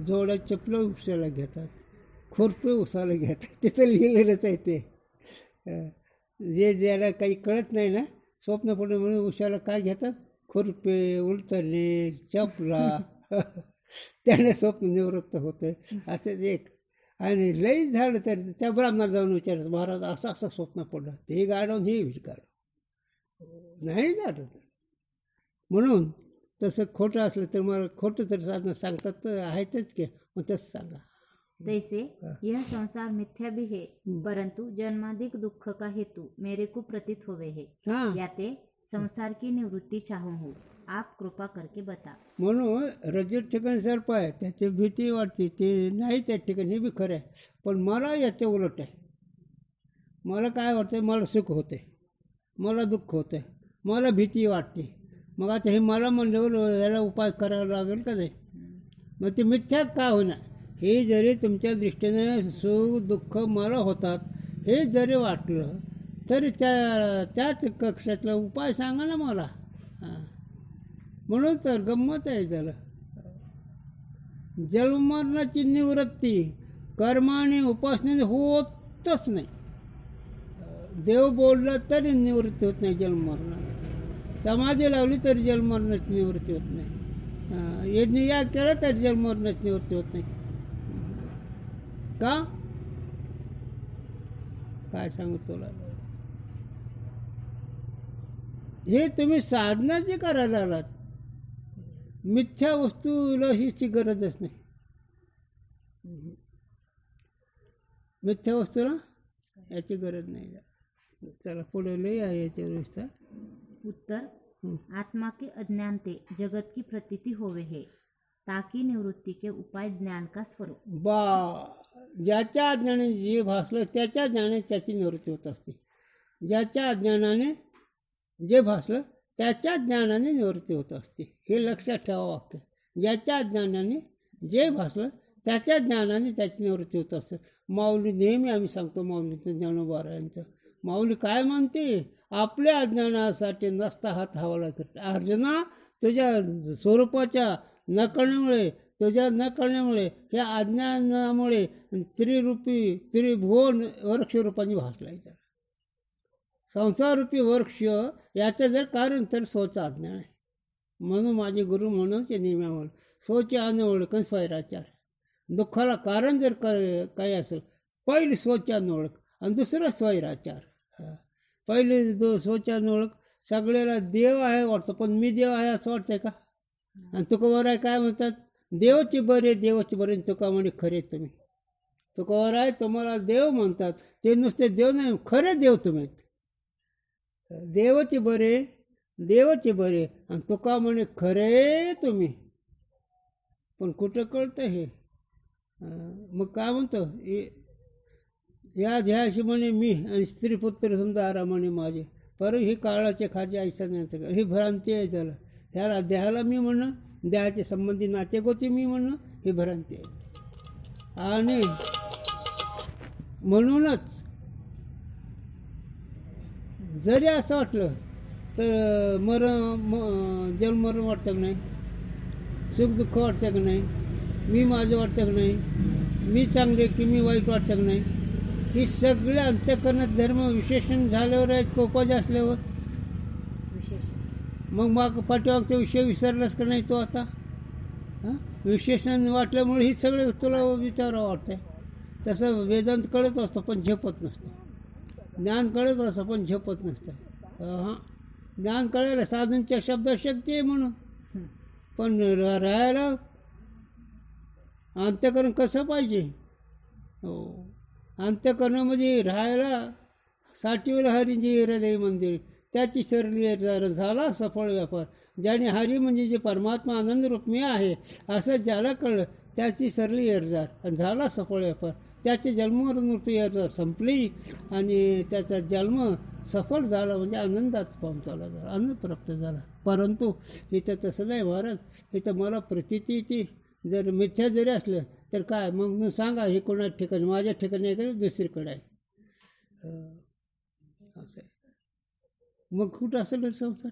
जोड्या चपलं उपशाला घेतात. खुरपे उसाला घेत तिथं लिहिलेलंच आहे ते. जे ज्याला काही कळत नाही ना, स्वप्न पडले म्हणून उशाला काय घेतात, खुरपे, उलटणे, चपला. त्याने स्वप्न निवृत्त होतं. असंच एक. आणि लई झालं तर त्या ब्राह्मणाला जाऊन विचारायचं, महाराज असं असं स्वप्न पडलं, ते गाडवून हे गाडव नाही झालं तर. म्हणून तसं खोटं असलं तर मला खोटं तर सांगतात तर आहेतच की, मग तसं सांगा. तैसे यह संसार मिथ्या भी है, परंतु जन्माधिक दुख का हेतु मेरे को प्रतीत होवे है. हां, याते संसार की निवृत्ती चाहूं हूँ, आप कृपा करके बता. म्हणून रजत ठिकाणी सर्प आहे, त्याची भीती वाटते, ते नाही त्या ठिकाणी, हे बी खरं आहे. पण मला याचे उलट आहे. मला काय वाटतं, मला सुख होते, मला दुःख होतं, मला भीती वाटते. मग आता हे मला म्हणल्यावर याला उपाय करावा लागेल का नाही. मग ते मिथ्याच का होणार. हे जरी तुमच्या दृष्टीने सुख दुःख मला होतात हे जरी वाटलं तरी त्याच कक्षातला उपाय सांगा ना मला. हां, म्हणून तर गंमत आहे त्याला. जन्ममरणाची निवृत्ती कर्माने उपासनेने होतच नाही. देव बोलला तरी निवृत्ती होत नाही जन्ममरणाची. समाधी लावली तरी जन्ममरणाची निवृत्ती होत नाही. यज्ञ या केला तरी जन्ममरणाची निवृत्ती होत नाही. का काय सांगू तुला. हे तुम्ही साधना जी करायला आलात, मिथ्या वस्तूला हिची गरजच नाही. मिथ्या वस्तूला याची गरज नाही. चला पुढे लई आहे याच्यावर विस्तार. उत्तर, आत्मा के अज्ञान ते जगत की प्रतीति होवे है, ताकि निवृत्ती के उपाय ज्ञान का स्वरूप. ज्याच्या अज्ञानाने जे भासलं त्याच्या ज्ञानाने त्याची निवृत्ती होत असते. ज्याच्या अज्ञानाने जे भासलं त्याच्या ज्ञानाने निवृत्ती होत असते. हे लक्षात ठेवा वाक्य. ज्याच्या ज्ञानाने जे भासलं त्याच्या ज्ञानाने त्याची निवृत्ती होत असते. माऊली नेहमी आम्ही सांगतो, माऊलीचं ज्ञानोबा यांचं माऊली काय म्हणते, आपल्या अज्ञानासाठी नसता हात हवाला करते. अर्जुना, तुझ्या स्वरूपाच्या न कळण्यामुळे, तुझ्या न कळण्यामुळे, ह्या अज्ञानामुळे त्रिभुवन वृक्षरूपाने भासला आहे. संसाररूपी वृक्ष याचं जर कारण तर स्वचं अज्ञान आहे. म्हणून माझे गुरु म्हणून ते नेहमी आम्हाला स्वचे अनओळख आणि स्वैराचार. दुःखाला कारण जर काही असेल, पहिली स्वचे अनओळख आणि दुसरं स्वैराचार. पहिले स्वचे अनओळख, सगळ्याला देव आहे वाटतं, पण मी देव आहे असं वाटतंय का. आणि तुकोबार आहे काय म्हणतात, देवाची बरे देवाची बरे, तुका म्हणे खरे तुम्ही. तुकोबार आहे तुम्हाला देव म्हणतात, ते नुसते देव नाही, खरे देव तुम्ही. देवाचे बरे देवाचे बरे आणि तुका म्हणे खरे तुम्ही. पण कुठं कळतं हे. मग काय म्हणतो, या ध्याशी म्हणे मी आणि स्त्रीपुत्र सुंदर म्हणे माझे, पर ही काळाचे खाजे ऐसण्याचं ही भ्रांती आहे. त्याला ह्याला देहाला मी म्हणणं, देहाचे संबंधी नातेगोती मी म्हणणं, ही भ्रांती आहे. आणि म्हणूनच जरी असं वाटलं तर जन्म मरण वाटतं की नाही, सुख दुःख वाटतं की नाही, मी माझं वाटतं की नाही, मी चांगले की मी वाईट वाटतं की नाही, ही सगळ्या अंतःकरणात धर्म विशेषण झाल्यावर आहेत का उपाधी असल्यावर. विशेषण मग पाठीमागचा विषय विसरलास का नाही तो आता. विशेषण वाटल्यामुळे ही सगळे तुला विचारावं वाटतंय. तसं वेदांत कळत असतो पण झेपत नसतं. ज्ञान कळत असतं पण झेपत नसतं. हां, ज्ञान कळायला साधनच्या शब्द शक्ती आहे म्हणून, पण राहायला अंतःकरण कसं पाहिजे. हो, अंतःकरणामध्ये राहायला साठीवर हरींचे हृदय मंदिर, त्याची सरली झाला सफळ व्यापार. ज्याने हरी म्हणजे जे परमात्मा आनंद रूप मी आहे असं ज्याला कळलं त्याची सरली अर्जार आणि झाला सफळ व्यापार. त्याचे जन्मरूपी अर्जार संपली आणि त्याचा जन्म सफळ झाला म्हणजे आनंदात पावसाला झाला, आनंद प्राप्त झाला. परंतु इथं तसं नाही महाराज. इथं मला प्रतीती ती जर मिथ्या जरी असलं तर काय मग सांगा, हे कोणाच्या ठिकाणी, माझ्या ठिकाणी आहे का दुसरीकडे आहे. असं आहे. मग कुठं असेल संसार,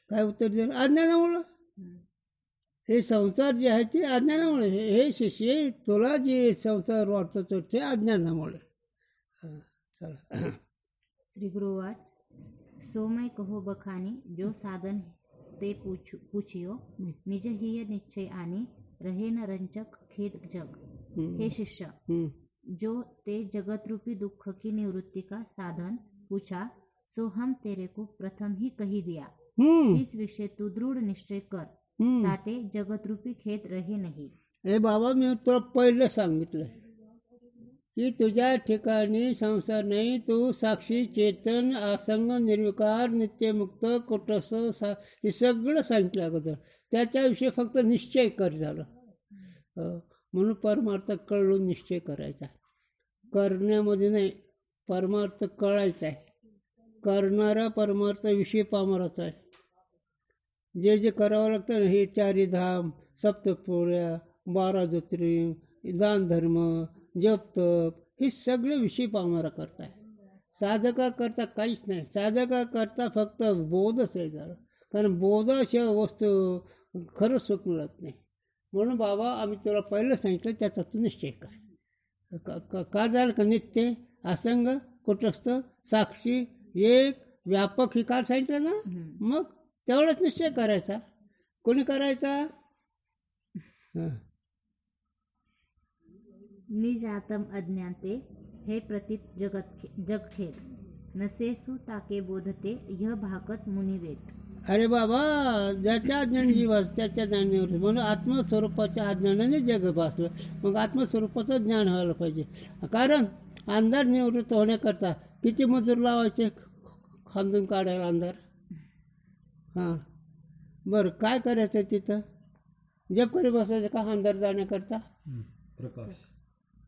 काय उत्तर दिलं, अज्ञानामुळं. हे संसार जे आहे ते अज्ञानामुळे. हे शिष्य तुला जे संसार वाटतो ते अज्ञानामुळे. हां चला. श्री गुरुवाच सो मैं कहो बखानी जो साधन ते पूछियो निज हिय निश्चय आणि रहे न रंचक खेद जग. हे शिष्य जो ते जगत रूपी दुख की निवृत्ति का साधन पूछा सो हम तेरे को प्रथम ही कही दिया. इस विषय तू दृढ़ निश्चय कर ताते जगत रूपी खेद रहे नाही. हे बाबा मी तुला पहिले सांगितलं की तुझ्या ठिकाणी संसार नाही. तू साक्षी चेतन असंग निर्विकार नित्यमुक्त कुटस्थ हे सगळं सांगितलं अगोदर. त्याच्याविषयी फक्त निश्चय कर झालं. म्हणून परमार्थ कळून निश्चय करायचा. करण्यामध्ये नाही, परमार्थ कळायचा आहे. करणारा परमार्थ विषय पामराचा आहे. जे जे करावं लागतं ना हे चारीधाम सप्तपोळ्या 12 ज्योतिर्लिंग दान धर्म जप तप हे सगळे विषय पामरा करताय. साधका करता काहीच नाही. साधका करता फक्त बोधच आहे झालं. कारण बोधाशिवाय वस्तू खरं सुख मिळत नाही. म्हणून बाबा आम्ही तुला पहिलं सांगितलं त्याचा तू निश्चय कर. का झालं का नित्य असंग कुटस्थ साक्षी एक व्यापक ही काळ सांगितलं ना. मग तेवढंच निश्चय करायचा. कोणी करायचा. निज आत्म अज्ञानते हे प्रतीत जगखेद नसेसु ताके बोधते यह भाकत मुनिवेद. अरे बाबा ज्याच्या अज्ञान जीवास त्याच्या ज्ञानावर म्हणून आत्मस्वरूपाच्या अज्ञानाने जग भासलं. मग आत्मस्वरूपाचं ज्ञान व्हायला पाहिजे. कारण अंधार निवृत्त होण्याकरता किती मजूर लावायचे खांदून काढायला अंधार. हां बरं काय करायचं तिथं. जप करी बसायचं का अंधार जाण्याकरता. प्रकाश.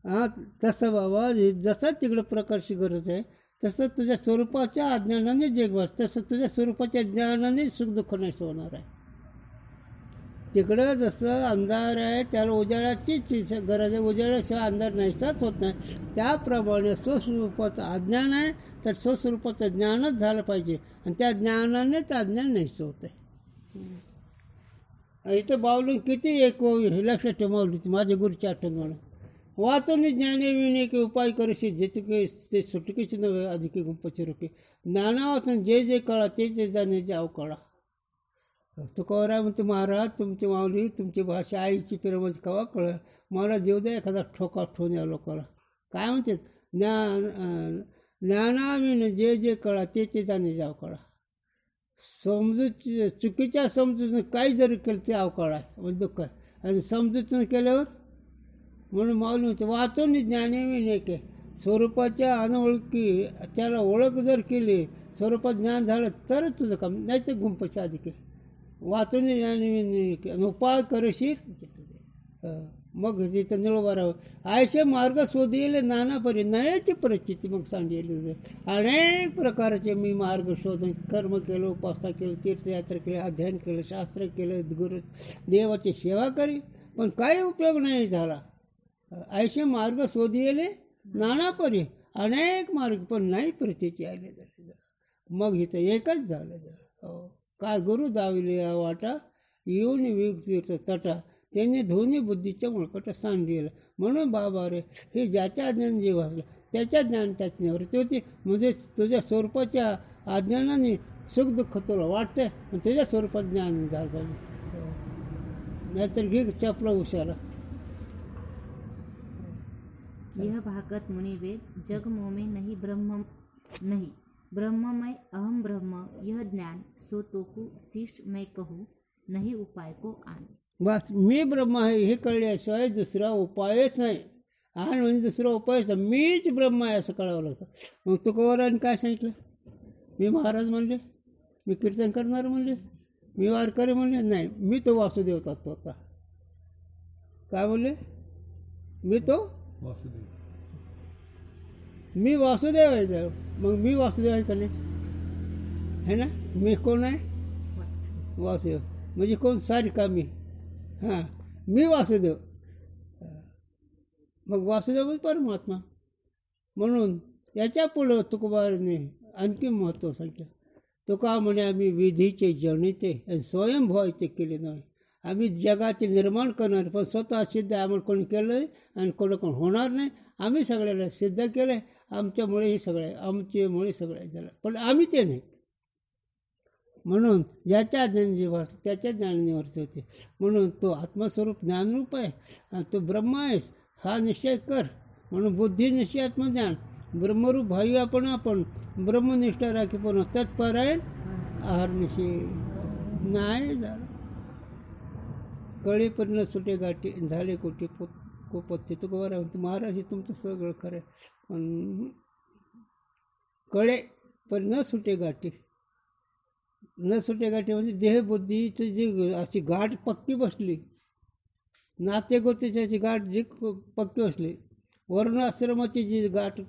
हां तसं बाबा जसं तिकडं प्रकाशची गरज आहे तसं तुझ्या स्वरूपाच्या अज्ञानाने जग वाच. तसं तुझ्या स्वरूपाच्या ज्ञानाने सुखदुःख नाहीच होणार आहे. तिकडं जसं अंधार आहे त्याला उजाळाची गरज आहे. उजाळ्याशिवाय अंधार नाहीसाच होत नाही. त्याप्रमाणे स्वस्वरूपाचं अज्ञान आहे तर स्वस्वरूपाचं ज्ञानच झालं पाहिजे. आणि त्या ज्ञानानेच अज्ञान नाहीच होत आहे. इथं बावलून किती एक लक्षात ठेव मावली माझ्या गुरुची आठवण म्हणून. वाचून ज्ञाने विने उपाय करूशी जे तुके ते सुटकेची नव्हे अधिक गुंपचे रोके. ज्ञाना वाचून जे जे कळा ते जे जाण्याचे अव कळा. तुकोरा म्हणते महाराज तुमची माऊली तुमची भाषा आईची प्रेमाची कवा कळ. मला देऊ द्या एखादा ठोका ठोन या लोकाला. काय म्हणतात ज्ञानाविने जे जे कळा ते ते जाण्याचे अव कळा. समजूत चुकीच्या समजून काही जरी केलं ते अवकाळ आहे म्हणजे दुःख आहे. आणि समजूत केल्यावर म्हणून माऊली म्हणते वाचून ज्ञानेविने के स्वरूपाच्या अनओळखी त्याला ओळख जर केली स्वरूपात ज्ञान झालं तरच तुझं काम. नाही तर गुंपच्या अधिक वाचून ज्ञानेविने उपाय करशील मग तिथं निळोबा आयचे मार्ग शोधले नानापरी नयाची परिस्थिती मग सांगितली. अनेक प्रकारचे मी मार्ग शोधून कर्म केलं उपासना केलं तीर्थयात्रा केलं अध्ययन केलं शास्त्र केलं गुरु देवाची सेवा करी पण काही उपयोग नाही झाला. ऐसे मार्ग शोधले नानापरी अनेक मार्ग पण नाही परिस्थिती आले. मग इथं एकच झालं. काय गुरु दाविले वाटा येऊन वितीर्थ तटा त्यांनी दोन्ही बुद्धीच्या मुळकट सांडलेलं. म्हणून बाबा रे हे ज्याच्या ज्ञान जे वाचलं त्याच्या ज्ञान त्याच निवृत्ती होती. म्हणजे तुझ्या स्वरूपाच्या अज्ञानाने सुखदुःख तुला वाटतंय पण तुझ्या स्वरूपात ज्ञान झालं पाहिजे. नाहीतर घे चपला उशाला. यह भाकत मुनिवेद जग मोमे नहीं ब्रह्ममय अहम ब्रह्म यह ज्ञान सो तोकू शिष्ट मैं कहूँ नहीं उपाय को आन. बस मी ब्रह्म आहे हे कळल्याशिवाय दुसरा उपायच नाही. आणि म्हणजे दुसरा उपायच नाही. मीच ब्रह्म आहे असं कळावं लागतं. मग तुकोबाराने काय सांगितलं. मी महाराज म्हणले मी कीर्तन करणार म्हणले मी वारकरी म्हणले नाही मी तो वासुदेव तत्व होता. काय म्हणले मी तो वासुदेव. मी वासुदेव आहे. मग मी वासुदेव आहे का नाही है ना. मी कोण आहे वासुदेव म्हणजे कोण सारिका मी. हां मी वासुदेव. मग वासुदेव परमात्मा. म्हणून याच्या पुढं तुकोबाराने आणखी महत्त्व सांगितलं. तुका म्हणे आम्ही विधीचे जनिते आणि स्वयंभवाचे केले नाही. आम्ही जगाचे निर्माण करणार, पण स्वतः सिद्ध आम्हाला कोणी केलं नाही आणि कोण होणार नाही. आम्ही सगळ्याला सिद्ध केलं आहे. आमच्यामुळे हे सगळं आहे, आमच्यामुळे सगळं आहे झालं, पण आम्ही ते नाहीत. म्हणून ज्याच्या ज्ञानाची वर्त त्याच्या ज्ञानाने वर्त होते. म्हणून तो आत्मस्वरूप ज्ञानरूप आहे आणि तो ब्रह्म आहेस हा निश्चय कर. म्हणून बुद्धी निश्चय आत्मज्ञान ब्रह्मरूप भावी आपण ब्रह्मनिष्ठा राखी पूर्ण तत्परायण आहार निश्चय नाही झालं. कळीपर्यंत सुटे गाठी झाले कोटी कोपत्ते तुकोबारा म्हणते महाराज हे तुमचं सगळं खरं आहे. पण कळे पण न सुटे गाठी, न सुटे गाठी म्हणजे देहबुद्धीची जी अशी गाठ पक्की बसली, नातेगोतीची गाठ जी पक्की बसली, वर्ण आश्रमाची जी गाठ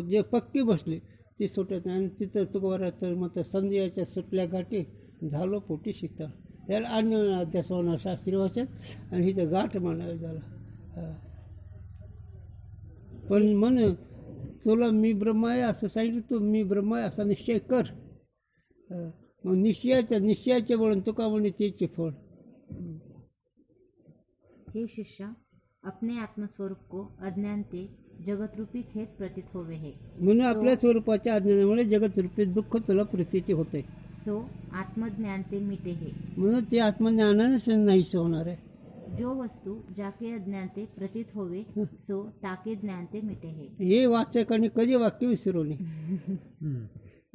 जे पक्की बसली ती सुटत नाही. आणि तिथं तुकोबारा तर मग संध्याच्या सुटल्या गाठी झालो पोटी शीतळ. त्याला अन्य अध्यास होणार शास्त्रीय भाषेत आणि हिचं गाठ म्हणावी झालं. पण म्हणून तुला मी ब्रह्म आहे असं सांगितलं, तू मी ब्रह्म आहे असा निश्चय कर. मग निश्चयाचे म्हणून तुका म्हणे त्याचे फळ. हे शिष्य, अपने आत्मस्वरूप को अज्ञानते जगतरूपी खेत प्रतीत होवे है. म्हणून आपल्या स्वरूपाच्या अज्ञानामुळे जगतरूपी दुःख तुला प्रतीती होते. सो आत्मज्ञानते मिटे है. म्हणून ते आत्मज्ञानानेच नाहीसे होणार आहे. जो वस्तू जाके अज्ञानते प्रतीत होवे सो ताके ज्ञानते मिटे है. हे वाचकांनी कधी वाक्य विसरू नये.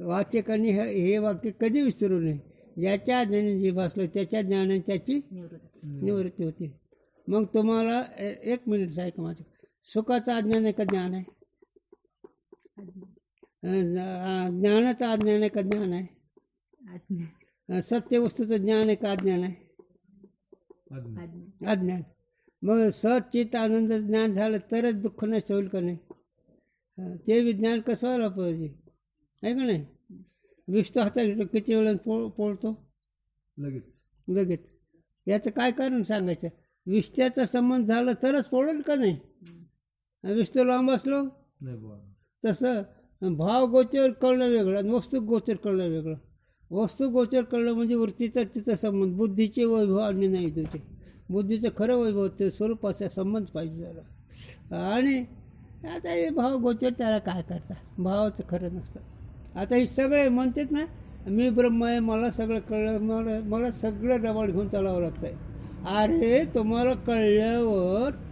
वाचकांनी हे वाक्य कधी विसरू नये. ज्याच्या ज्ञानाने जे भासलं त्याच्या ज्ञानाने त्याची निवृत्ती होती. मग तुम्हाला एक मिनिट ऐका माझं. सुखाचं अज्ञान आहे का ज्ञान आहे? ज्ञानाचं अज्ञान आहे का ज्ञान आहे? सत्य वस्तूचं ज्ञान आहे का अज्ञान आहे? अज्ञान. मग सचित आनंद ज्ञान झालं तरच दुःख नाही होईल का नाही? ते विज्ञान कसं व्हायला पाहिजे आहे का नाही? विष्णू हातात किती वेळ पोळतो लगेच. याचं काय कारण सांगायचं? विष्त्याचा संबंध झाला तरच पोळेल का नाही? विष्णू लांब असलो तसं भाव गोचर कळणं वेगळं आणि वस्तू गोचर कळणं वेगळं. वस्तू गोचर कळणं म्हणजे वृत्तीचा तिचा संबंध, बुद्धीचे वैभव आणि नाही तुझे बुद्धीचं खरं वैभव ते स्वरूपाचा संबंध पाहिजे झाला. आणि आता हे भाव गोचर त्याला काय करता, भावाचं खरं नसतं. आता हे सगळे म्हणतात ना मी ब्रह्म आहे, मला सगळं कळलं, मला सगळं डबाळ घेऊन चालावं लागतं आहे. अरे तुम्हाला कळल्यावर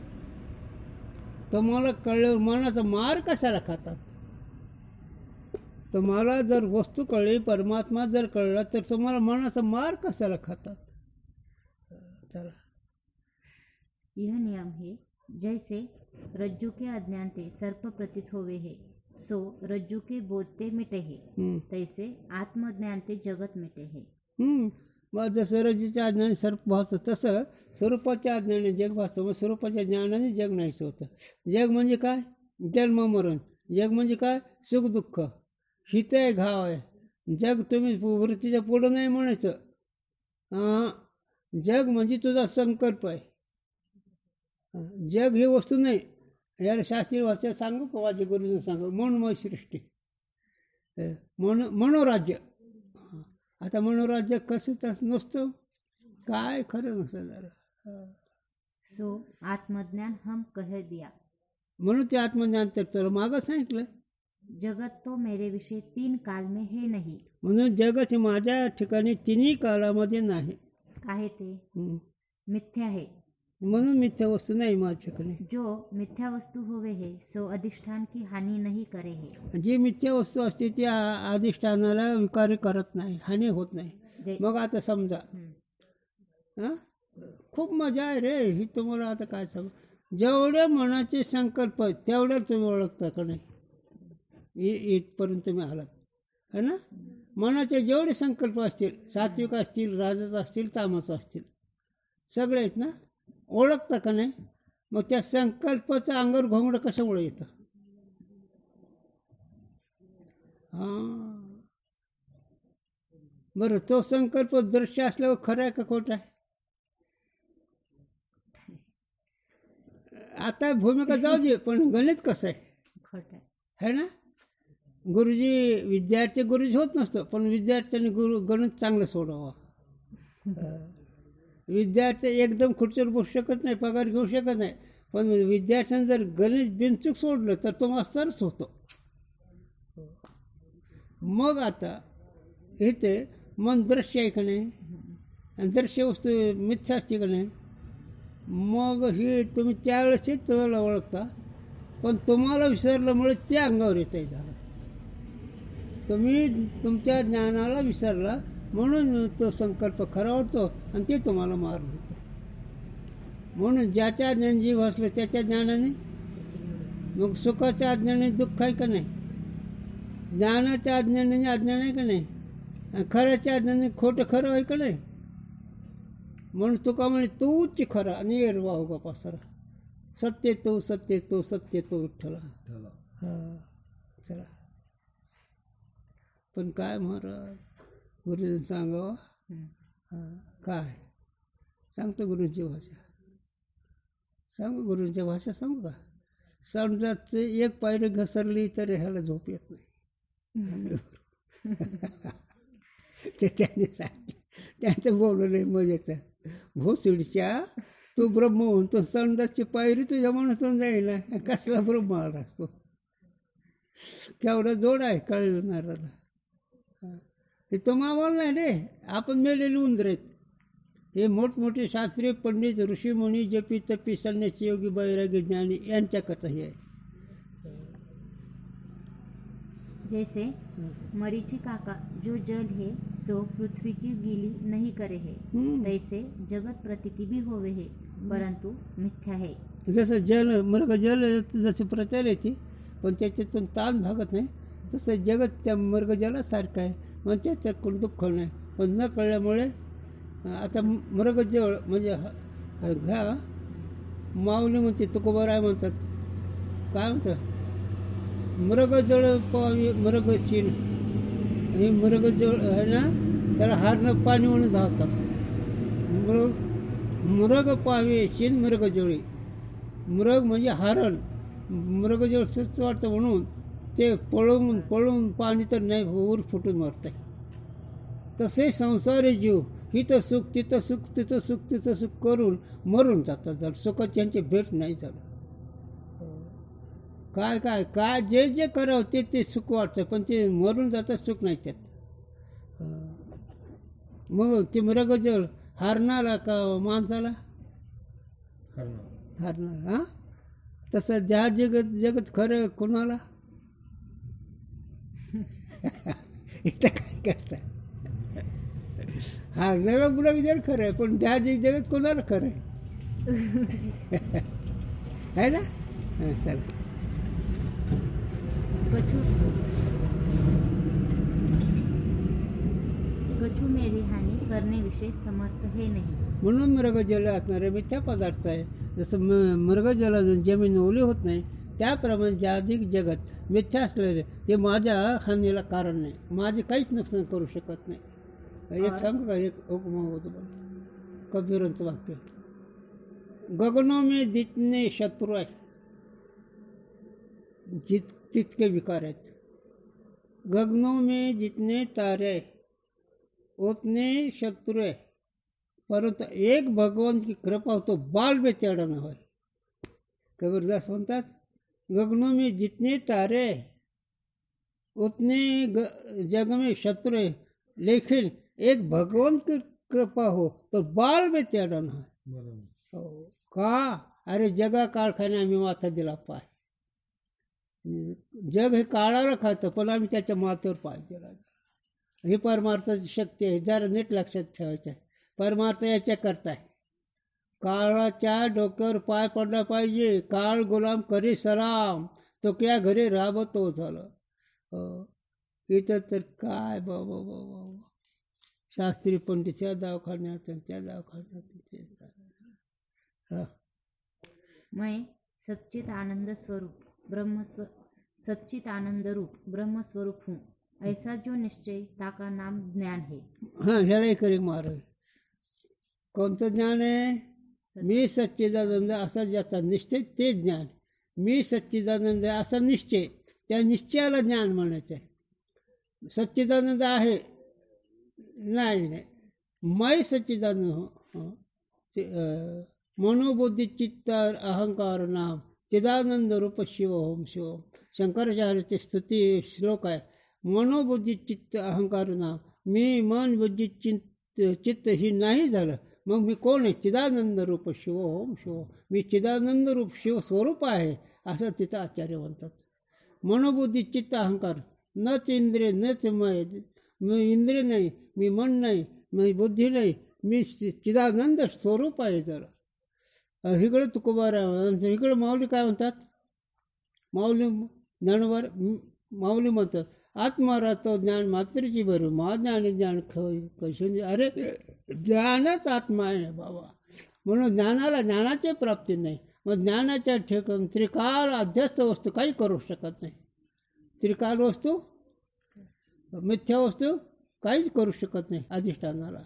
मनाचा मार कशाला खातात? तुम्हाला जर वस्तू कळली, परमात्मा जर कळला तर तुम्हाला मनाचा मार कशाला खातात? चला. यह नियम है जैसे रज्जु के अज्ञानते सर्प प्रतीत होवे है सो रज्जु के बोधते मिटे है तैसे आत्मज्ञानते जगत मिटे है. मग जसं रज्जूच्या अज्ञाने सर्प भासतं तसं स्वरूपाच्या अज्ञाने जग भासतं. मग स्वरूपाच्या ज्ञानाने जग नाहीचं होतं. जग म्हणजे काय? जन्म मरण. जग म्हणजे काय? सुख दुःख. हित आहे घाव आहे. जग तुम्ही वृत्तीच्या पुढं नाही म्हणायचं. जग म्हणजे तुझा संकल्प आहे. जग ही वस्तू नाही. याला शास्त्रीय भाषा सांगू का? माझ्या गुरुजींना सांगू. मनोमय सृष्टी, मनोराज्य. आता मनोराज्य कसं तसं नसतं, काय खरं नसतं जरा. सो आत्मज्ञान हम कह दिया. म्हणून ते आत्मज्ञान तर तुला मागं सांगितलं. जगत तो मेरे विषय 3 काल में है नहीं. म्हणून जगत माझ्या ठिकाणी 3 काळामध्ये नाही. काहे ते मिथ्या है. म्हणून मिथ्या वस्तू नाही माझ्या ठिकाणी. जो मिथ्या वस्तू होवे है सो अधिष्ठान की हानि नहीं करे है. जी मिथ्या वस्तू असते ती अधिष्ठानाला विकारी करत नाही, हानी होत नाही. मग आता समजा खूप मजा आहे रे ही. तुम्हाला आता काय सांगू, जेवढे मनाचे संकल्प आहेत तेवढ्या तुम्ही ओळखता का नाही? इथपर्यंत तुम्ही आलात है ना. मनाचे जेवढे संकल्प असतील, सात्विक असतील, राजस असतील, तामस असतील, सगळे आहेत ना, ओळखता का नाही? मग त्या संकल्पाचं अंगावर घोंगडं कशामुळे येतं? बरं, तो संकल्प दृश्य असल्यावर खरं आहे का खोटं आहे? आता भूमिका जाऊ दे, पण गणित कसं आहे? खोटं है ना. गुरुजी विद्यार्थी गुरुजी होत नसतो, पण विद्यार्थ्यांनी गणित चांगलं सोडावं. विद्यार्थी एकदम खुर्चीवर बसू शकत नाही, पगार घेऊ शकत नाही, पण विद्यार्थ्यानं जर गणित बिनचूक सोडलं तर तो मास्तरच होतो. मग आता इथे मन दृश्य आहे का नाही, आणि दृश्य वस्तू मिथ्या असते का नाही, मग हे तुम्ही त्यावेळेसच तुम्हाला ओळखता, पण तुम्हाला विसरल्यामुळे ते अंगावर येत आहे. झालं तुम्ही तुमच्या ज्ञानाला विसरला म्हणून तो संकल्प खरा वाटतो आणि ते तुम्हाला मार देतो. म्हणून ज्याच्या ज्ञान जीव असलं त्याच्या ज्ञानाने, मग सुखाच्या अज्ञानाने दुःख आहे का नाही, ज्ञानाच्या अज्ञानाने अज्ञान आहे का नाही, आणि खऱ्याच्या अज्ञानाने खोटं खरं आहे का नाही. म्हणून तुका म्हणे तूच खरा निर्वाह का पासरा, सत्य तो सत्य तो सत्य तो विठ्ठला. हां चला. पण काय महाराज गुरुजींनी सांगावं, काय सांगतो गुरुजी भाषा, सांगू गुरुजींच्या भाषा सांगू का. समजाच एक पायरी घसरली तर ह्याला झोप येत नाही. ते त्यांनी सांगितलं, त्यांचं बोललं मजेचं. भोसडीच्या तू ब्रह्म म्हणतो, संडासची पायरी तुझ्या मनातून जाईल ना, कसला ब्रह्म आला असतो. केवढा जोड आहे कळणाराला. हे तो मामाला नाही रे, आपण मेलेली उंदर आहेत. हे मोठमोठे शास्त्रीय पंडित ऋषीमुनी जपी तपी संन्यासी योगी बैरागी ज्ञानी यांच्या कथा ही आहे. जैसे मरीचिका का जो जल है सो पृथ्वी की गीली नहीं करे है, तैसे जगत प्रतीति भी होवे है परंतु मिथ्या है. जसं जल मृगजल जसं प्रचार येते पण त्याच्यातून ताण भागत नाही, तसं जगत त्या मृगजलासारखं आहे. मग त्याच्यात कोण दुःख नाही, पण न कळल्यामुळे आता मृगजळ म्हणजे घ्या माऊली म्हणते तुकोबाराय म्हणतात, काय म्हणतात मृगजळ पावी मृगशीन. हे मृगजळ आहे ना, त्याला हारणं पाणी म्हणून धावतात. मृग पावे शीन मृगजळी. मृग म्हणजे हारण, मृगजळ स्वच्छ वाटतं म्हणून ते पळून पळून पाणी तर नाही ऊर फुटून मरत आहे. तसे संसारी जीव इथं सुख तिथं सुख तिथं सुख तिथं सुख करून मरून जातात. जर सुखाची यांची भेट नाही झालं, काय काय काय जे जे करावं ते ते सुख वाटतं, पण ते मरून जातात, सुख नाही त्यात. मग ते मृगजळ हारणारा का माणसाला हारणार. हां तसं ज्या जगत खरं कोणाला इथं काय करता. हारणारा मृगजळ खरं आहे, पण ज्या जगत कोणाला खरं आहे ना. चला. कछु मेरी हानी करण्याविषयी समर्थ हे नाही. म्हणून मृगजल असणारे मिथ्या पदार्थ आहे. जसं मृगजला जमीन ओली होत नाही त्याप्रमाणे जागतिक जगत मिथ्या असलेले ते माझ्या हानीला कारण नाही, माझे काहीच नुकसान करू शकत नाही. एक सांगू का, एक उपमा होतो कबीरांचं वाक्य, गगनों में जितने शत्रु आहे तितके विकार आहेत. गगनों में जितने तारे उतने शत्रु है, परंतु एक भगवान की कृपा हो तो बाल में तेड़ा न हो. कबीरदास म्हणतात गगनों में जितने तारे उतने जग में शत्रु है, लेकिन एक भगवान की कृपा हो तो बाल में तेड़ा न हो. का अरे जगा काळखाने आम्ही माथा दिला पाय. जग हे काळाला खातं, पण आम्ही त्याच्या माथ्यावर पाय दिला. ही परमार्थाची शक्ती आहे, जरा नीट लक्षात ठेवायचं आहे. परमार्थ याच्या करताय, काळाच्या डोक्यावर पाय पडला पाहिजे. काळ गुलाम करी सलाम, तो क्या घरी राबतो झालं. इथं तर काय बाबा बाबा शास्त्री पंडित या दवाखान्यात त्या दवाखान्यात. मैं सच्चित आनंद स्वरूप सच्चित आनंद रूप ब्रह्म स्वरूप हूँ, ऐसा जो निश्चय ताका नाम ज्ञान है. हां ह्याला एक महाराज कोणतं ज्ञान आहे. मी सच्चिदानंद असा ज्याचा निश्चय ते ज्ञान. मी सच्चिदानंद असा निश्चय, त्या निश्चयाला ज्ञान म्हणायचं आहे. सच्चिदानंद आहे नाही नाही, मै सच्चिदानंद हो. मनोबुद्धी चित्त अहंकार नाम चिदानंद रूप शिव ओम शिव. शंकराचार्याची स्तुती श्लोक आहे. मनोबुद्धी चित्त अहंकार नाम. मी मन बुद्धी चित्त ही नाही झालं मग मी कोण आहे? चिदानंद रूप शिव ओम शिव. मी चिदानंद रूप शिव स्वरूप आहे असं तिथं आचार्य म्हणतात. मनोबुद्धी चित्त अहंकार नच इंद्रिय नच मी इंद्रिय नाही, मी मन नाही, मी बुद्धी नाही, मी चिदानंद स्वरूप आहे. जर इकडं तुकोबाराव इकडं माऊली काय म्हणतात? माऊली ज्ञानवर माऊली म्हणतात आत्मा राहतो ज्ञान मात्रेची बरं मा ज्ञान ज्ञान कशी. अरे ज्ञानच आत्मा आहे बाबा. म्हणून ज्ञानाला ज्ञानाची प्राप्ती नाही. मग ज्ञानाच्या ठिकाण त्रिकाल अध्यस्त वस्तू काही करू शकत नाही. त्रिकाल वस्तू मिथ्या वस्तू काहीच करू शकत नाही अधिष्ठानाला.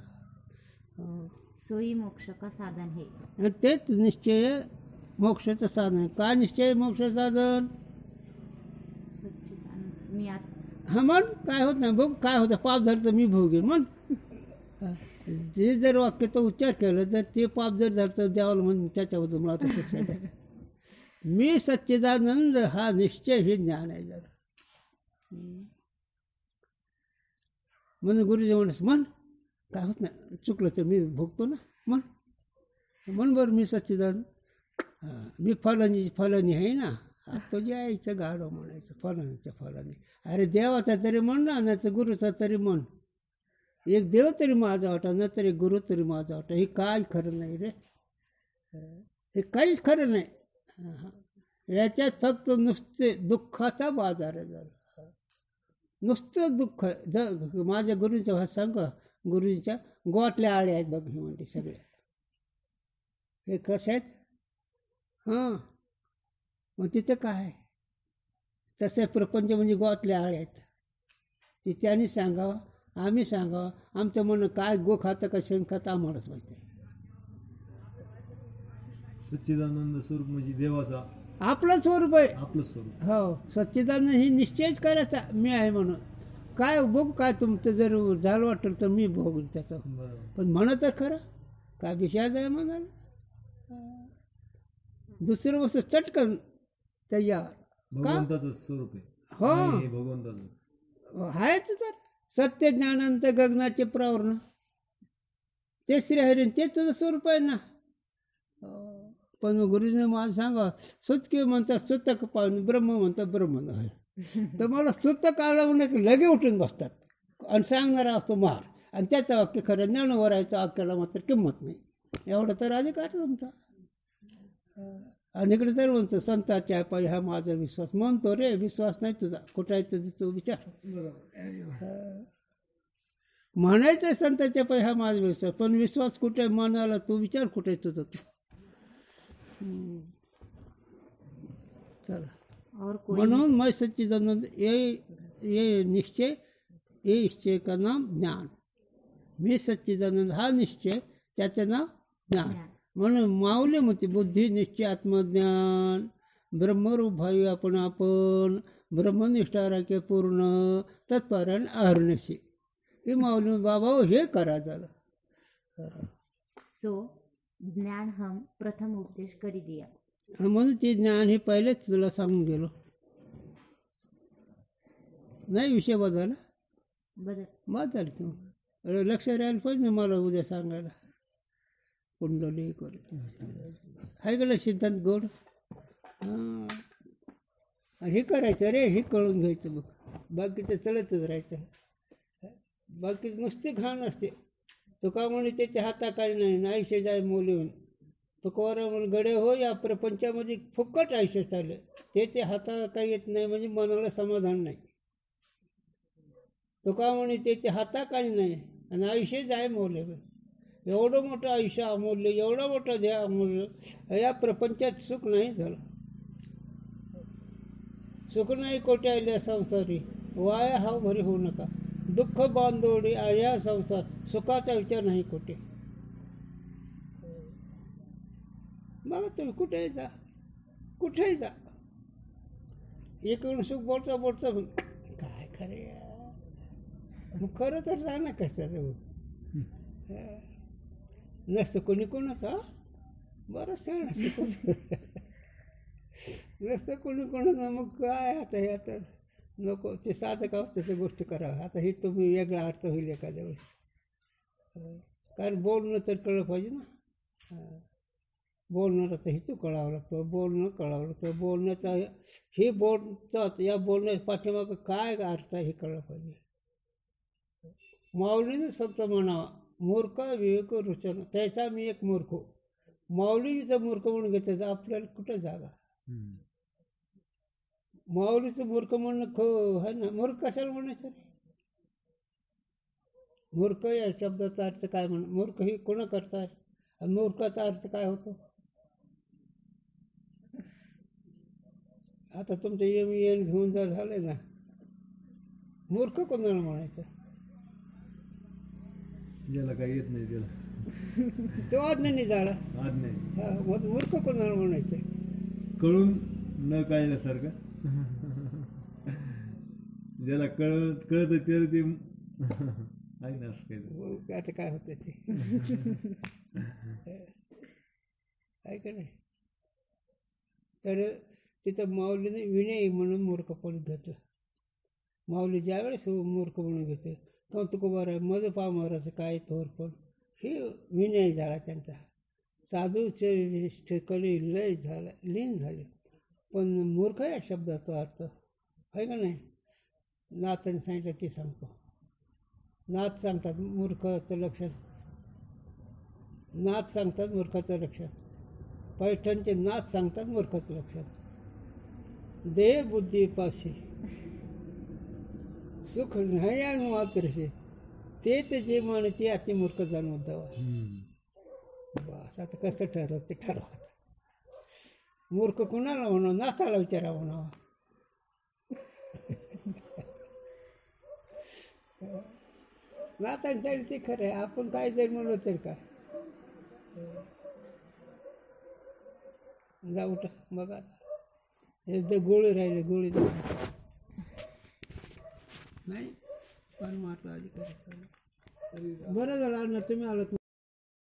सोयी मोक्ष का साधन है. आणि तेच निश्चय मोक्षाचं साधन. का निश्चय मोक्ष साधन? सच्चिदानंद मी आत हा म्हण काय होत नाही बघ काय होतं पाप झालं तर मी भोगेन म्हण. ते जर वाक्याचा उच्चार केला तर ते पाप जर झालं तर द्यावं म्हणून त्याच्याबद्दल मला आता शिक्षा द्या. मी सच्चिदानंद हा निश्चय हे ज्ञान आहे. जर म्हणून गुरुजी म्हणत म्हण काय होत नाही चुकलं तर मी भोगतो ना म्हण बरं मी सच्चिदानंद. मी फलानी आहे ना. तो जे यायचं गाडो म्हणायचं फलानीच्या फलानी. अरे देवाचा तरी म्हण ना नाही तर गुरुचा तरी म्हण. एक देव तरी माझा वाटा नाही तर एक गुरु तरी माझा वाटा. हे काय खरं नाही रे. हे काहीच खरं नाही. याच्यात फक्त नुसते दुःखाचा बाजार आहे. जर नुसतं दुःख माझ्या गुरुंच्या भाषा सांगा गुरुजीच्या गोवातल्या आळे आहेत बघ हे म्हणते सगळे. हे कसं आहेत? हां मग तिथं काय तसं प्रपंच म्हणजे गोवातल्या आळे आहेत. ते त्यांनी सांगावं आम्ही सांगावं. आमचं म्हणणं काय गो खातं का शेण खातं आम्हालाच माहिती आहे. सच्चिदानंद स्वरूप म्हणजे देवाचा आपलं स्वरूप आहे. आपलं स्वरूप. हो सच्चिदानंद ही निश्चयच करायचा मी आहे म्हणून. काय बघू काय तुमचं जर झालं वाटलं तर मी बघू त्याचं. पण म्हणत तर खरं काय विषयाच आहे म्हणाल. दुसरं वस्तू चटकन तयार. भगवंताचं स्वरूप आहे. हो हे भगवंताचं आहेच तर. सत्य ज्ञानांत गगनाचे प्रावरण ते श्रीहरीन ते तुझं स्वरूप आहे ना. पण गुरुजीने मला सांगा सुतके म्हणतात सुतक पाहून ब्रह्म म्हणतात ब्रह्म आहे. तर मला सुतक आलं म्हणून लगे उठून बसतात आणि सांगणारा असतो मार. आणि त्याचं वाक्य खरं ज्ञानवर आहे वाक्याला मात्र किंमत नाही. एवढं तर अधिकार तुमचा. आणि इकडे तर म्हणतो संताच्या पायी हा माझा विश्वास. म्हणतो रे विश्वास नाही तुझा कुठं आहे तुझा तो विचार. म्हणायचं संताच्या पायी हा माझा विश्वास पण विश्वास कुठे मनाला तू विचार कुठे तुझा तू. चला और कोई म्हणून मैं सच्चिदानंद ये निश्चय का नाम ज्ञान. मी सच्चिदानंद हा निश्चय त्याचं नाव ज्ञान. म्हणून माऊली म्हणते बुद्धी निश्चय आत्मज्ञान ब्रह्मरूप भावी आपण ब्रह्मनिष्ठा राखे पूर्ण तत्परायण अहर्निशी. हे माऊली बाबा हे करा झालं. सो ज्ञान हम प्रथम उपदेश करी दिया. म्हणून ते ज्ञान हे पहिलेच तुला सांगून गेलो नाही. विषय बदल बदल किंवा लक्ष राहायला पाहिजे ना मला उद्या सांगायला. कुंडली करू आहे गेलं सिद्धांत गोड. हां हे करायचं रे हे कळून घ्यायचं. बघ बाकीचं चलतच राहायचं. बाकीचं नुसते घाण असते. तो का म्हणे त्याच्या हाता काही नाही आयुष्य जाय मोलून. तो कोरा म्हणून गडे हो या प्रपंचामध्ये फुकट आयुष्य चाललं. ते हाताला काही येत नाही म्हणजे मनाला समाधान नाही. तो का म्हणे त्याच्या हाता काही नाही आणि आयुष्य जाय मोले. एवढं मोठं आयुष्य अमूल्य एवढं मोठं ध्येय अमूल्य. या प्रपंचात सुख नाही झालं. सुख नाही कोटे आल्या संसारी वाया हा भरी होऊ नका. दुःख बांधवडी या संसार सुखाचा विचार नाही कोटे. बघा तुम्ही कुठेही जा इकडून सुख बोलता काय खरे खरं तर जा ना कसं. नसतं कोणी कोणाचा बरंच छान असतं नसतं कोणी कोणाचं. मग काय आता हे आता नको ते साधक अवस्थेच्या गोष्टी करा. आता हे तुम्ही वेगळा अर्थ होईल एखाद्या वेळेस. कारण बोलणं तर कळलं पाहिजे ना. बोलणारा तर हेतू कळावं लागतं, बोलणं कळावं लागतं. बोलण्याचा हे बोलतात या बोलण्याच्या पाठीमागं काय अर्थ आहे हे कळलं पाहिजे. माऊलीनेच फक्त म्हणावा मूर्ख विवेक रुचन त्याचा मी एक मूर्ख. माऊलीचं मूर्ख म्हणून घेतं आपल्याला कुठं जागा. माऊलीचं मूर्ख म्हणणं आहे ना. मूर्ख कशाला म्हणायचं. मूर्ख या शब्दाचा अर्थ काय मूर्ख ही कोणा करतात आणि मूर्खाचा अर्थ काय होतो. आता तुमचं एम घेऊन जर झालं ना मूर्ख कोणाला म्हणायचं. ज्याला काही येत नाही त्याला तो आज्ञानी झाला. आज नाही हा मग मूर्ख कोणाला म्हणायचं. कळून न कळल्यासारखं. ज्याला कळत त्याला ते आहे ना असं काही. आता काय होतं ते आहे का नाही. तर तिथं माऊलीने विनय म्हणून मूर्खपण घेतलं. माऊली ज्यावेळेस मूर्ख म्हणून घेते कौतुकोबार आहे मज पा महाराज काय थोरपण हे विनय झाला त्यांचा. साधूचे कडे लय झाला लीन झाले. पण मूर्ख या शब्दाचा अर्थ आहे का नाही. नाथाने सांगितलं ते सांगतो. नाथ सांगतात मूर्खाचं लक्षण. नाथ सांगतात मूर्खाचं लक्षण. पैठणचे नाथ सांगतात मूर्खाचं लक्षण. देह बुद्धीपाशी सुख नाही आणि मात्रशे तेच जे म्हणे ते अतिमूर्ख जाणून द्यावा. बस आता कसं ठरवत ते ठरवत. मूर्ख कुणाला म्हणावं नाथाला विचारा म्हणावा. नाथांसाठी ते खरं आहे. आपण काय जरी म्हणलो तर काय जाऊ बघा. एकदा गोळी राहिले गोळी नाही परमार्थ अधिकारी. बरं झालं ना तुम्ही आलात.